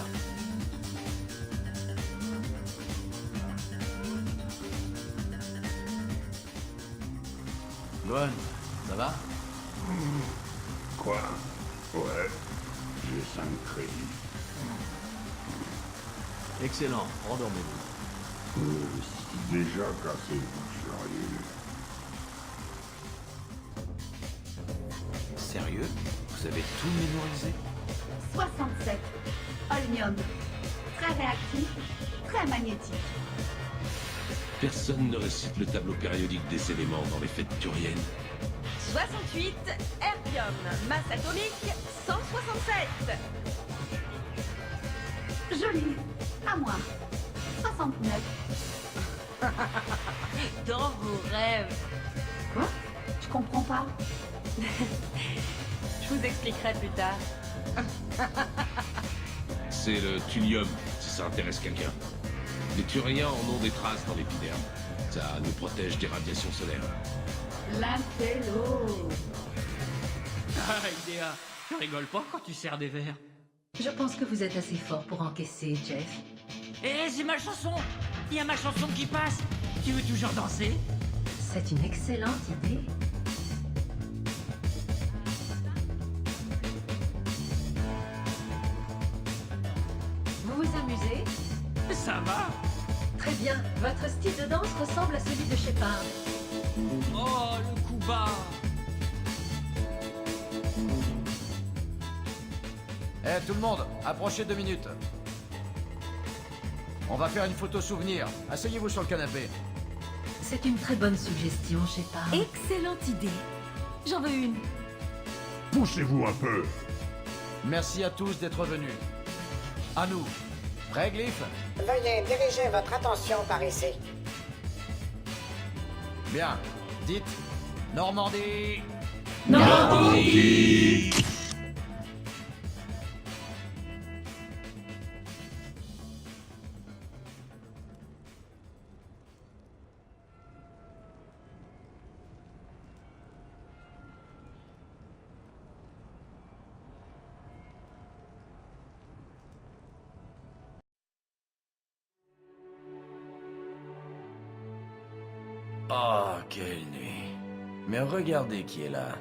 [SPEAKER 21] Luan, ça va?
[SPEAKER 12] Quoi? Ouais. J'ai 5 crédits.
[SPEAKER 21] Excellent, rendormez-vous.
[SPEAKER 12] C'est déjà cassé, sérieux.
[SPEAKER 6] Sérieux? Vous avez tout mémorisé?
[SPEAKER 4] 67. Holmium. Très réactif, très magnétique.
[SPEAKER 15] Personne ne récite le tableau périodique des éléments dans les fêtes turiennes.
[SPEAKER 5] 68, herbium, masse atomique, 167.
[SPEAKER 4] Joli. À moi. 69.
[SPEAKER 5] Dans vos rêves.
[SPEAKER 4] Quoi? Je comprends pas.
[SPEAKER 5] Je vous expliquerai plus tard.
[SPEAKER 15] C'est le thulium, si ça intéresse quelqu'un. Les Turiens en ont des traces dans l'épiderme. Ça nous protège des radiations solaires.
[SPEAKER 4] L'intello.
[SPEAKER 9] Ah, Idea, tu rigoles pas quand tu sers des verres.
[SPEAKER 16] Je pense que vous êtes assez fort pour encaisser, Jeff.
[SPEAKER 9] Eh, c'est ma chanson. Il y a ma chanson qui passe. Tu veux toujours danser?
[SPEAKER 16] C'est une excellente idée. Vous vous amusez?
[SPEAKER 9] Ça va.
[SPEAKER 16] Très bien. Votre style de danse ressemble à celui de Shepard.
[SPEAKER 9] Oh, le coup bas.
[SPEAKER 2] Eh, tout le monde, approchez 2 minutes. On va faire une photo souvenir. Asseyez-vous sur le canapé.
[SPEAKER 16] C'est une très bonne suggestion, Shepard.
[SPEAKER 14] Excellente idée. J'en veux une.
[SPEAKER 12] Poussez-vous un peu.
[SPEAKER 2] Merci à tous d'être venus. À nous. Prêt, Glyph?
[SPEAKER 13] Veuillez diriger votre attention par ici.
[SPEAKER 2] Bien. Dites Normandie.
[SPEAKER 12] Normandie.
[SPEAKER 21] Oh, quelle nuit. Mais regardez qui est là.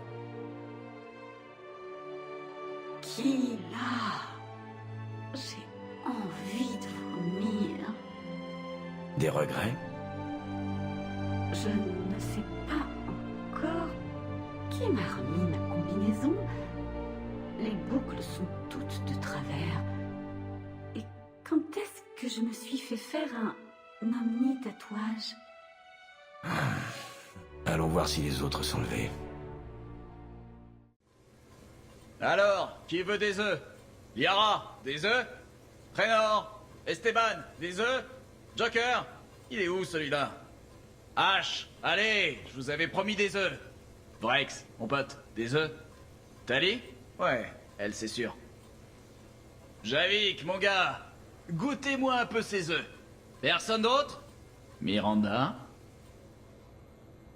[SPEAKER 4] Qui là? J'ai envie de vomir.
[SPEAKER 21] Des regrets?
[SPEAKER 4] Je ne sais pas encore qui m'a remis ma combinaison. Les boucles sont toutes de travers. Et quand est-ce que je me suis fait faire un omni-tatouage?
[SPEAKER 21] Allons voir si les autres sont levés.
[SPEAKER 8] Alors, qui veut des œufs? Liara, des œufs? Traynor, Esteban, des œufs? Joker, il est où celui-là? H, allez, je vous avais promis des œufs. Vrex, mon pote, des œufs? Tali? Ouais, elle c'est sûr. Javik, mon gars, goûtez-moi un peu ces œufs. Personne d'autre? Miranda?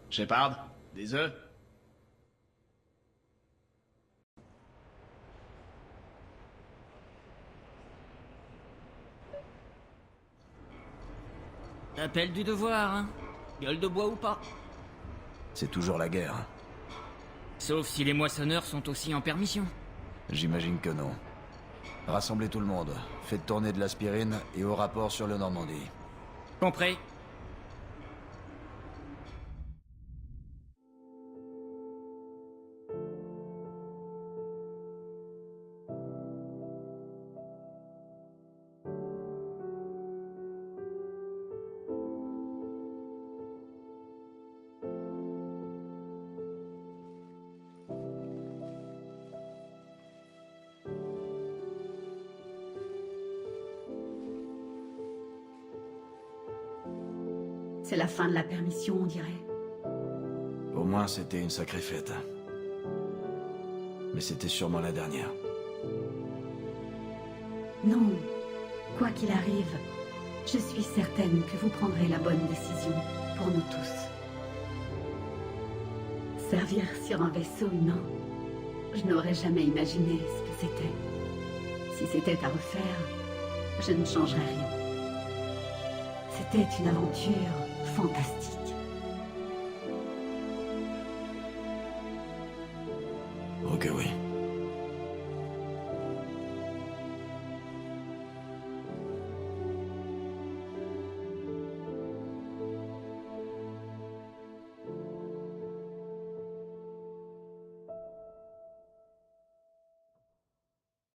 [SPEAKER 8] Shepard, des œufs?
[SPEAKER 9] Appel du devoir, hein. Gueule de bois ou pas.
[SPEAKER 21] C'est toujours la guerre.
[SPEAKER 9] Sauf si les moissonneurs sont aussi en permission.
[SPEAKER 21] J'imagine que non. Rassemblez tout le monde, faites tourner de l'aspirine et au rapport sur le Normandie.
[SPEAKER 9] Compris.
[SPEAKER 4] C'est la fin de la permission, on dirait.
[SPEAKER 21] Au moins, c'était une sacrée fête. Mais c'était sûrement la dernière.
[SPEAKER 4] Non, quoi qu'il arrive, je suis certaine que vous prendrez la bonne décision pour nous tous. Servir sur un vaisseau humain, je n'aurais jamais imaginé ce que c'était. Si c'était à refaire, je ne changerais rien. C'était une aventure fantastique.
[SPEAKER 21] Ok, oui.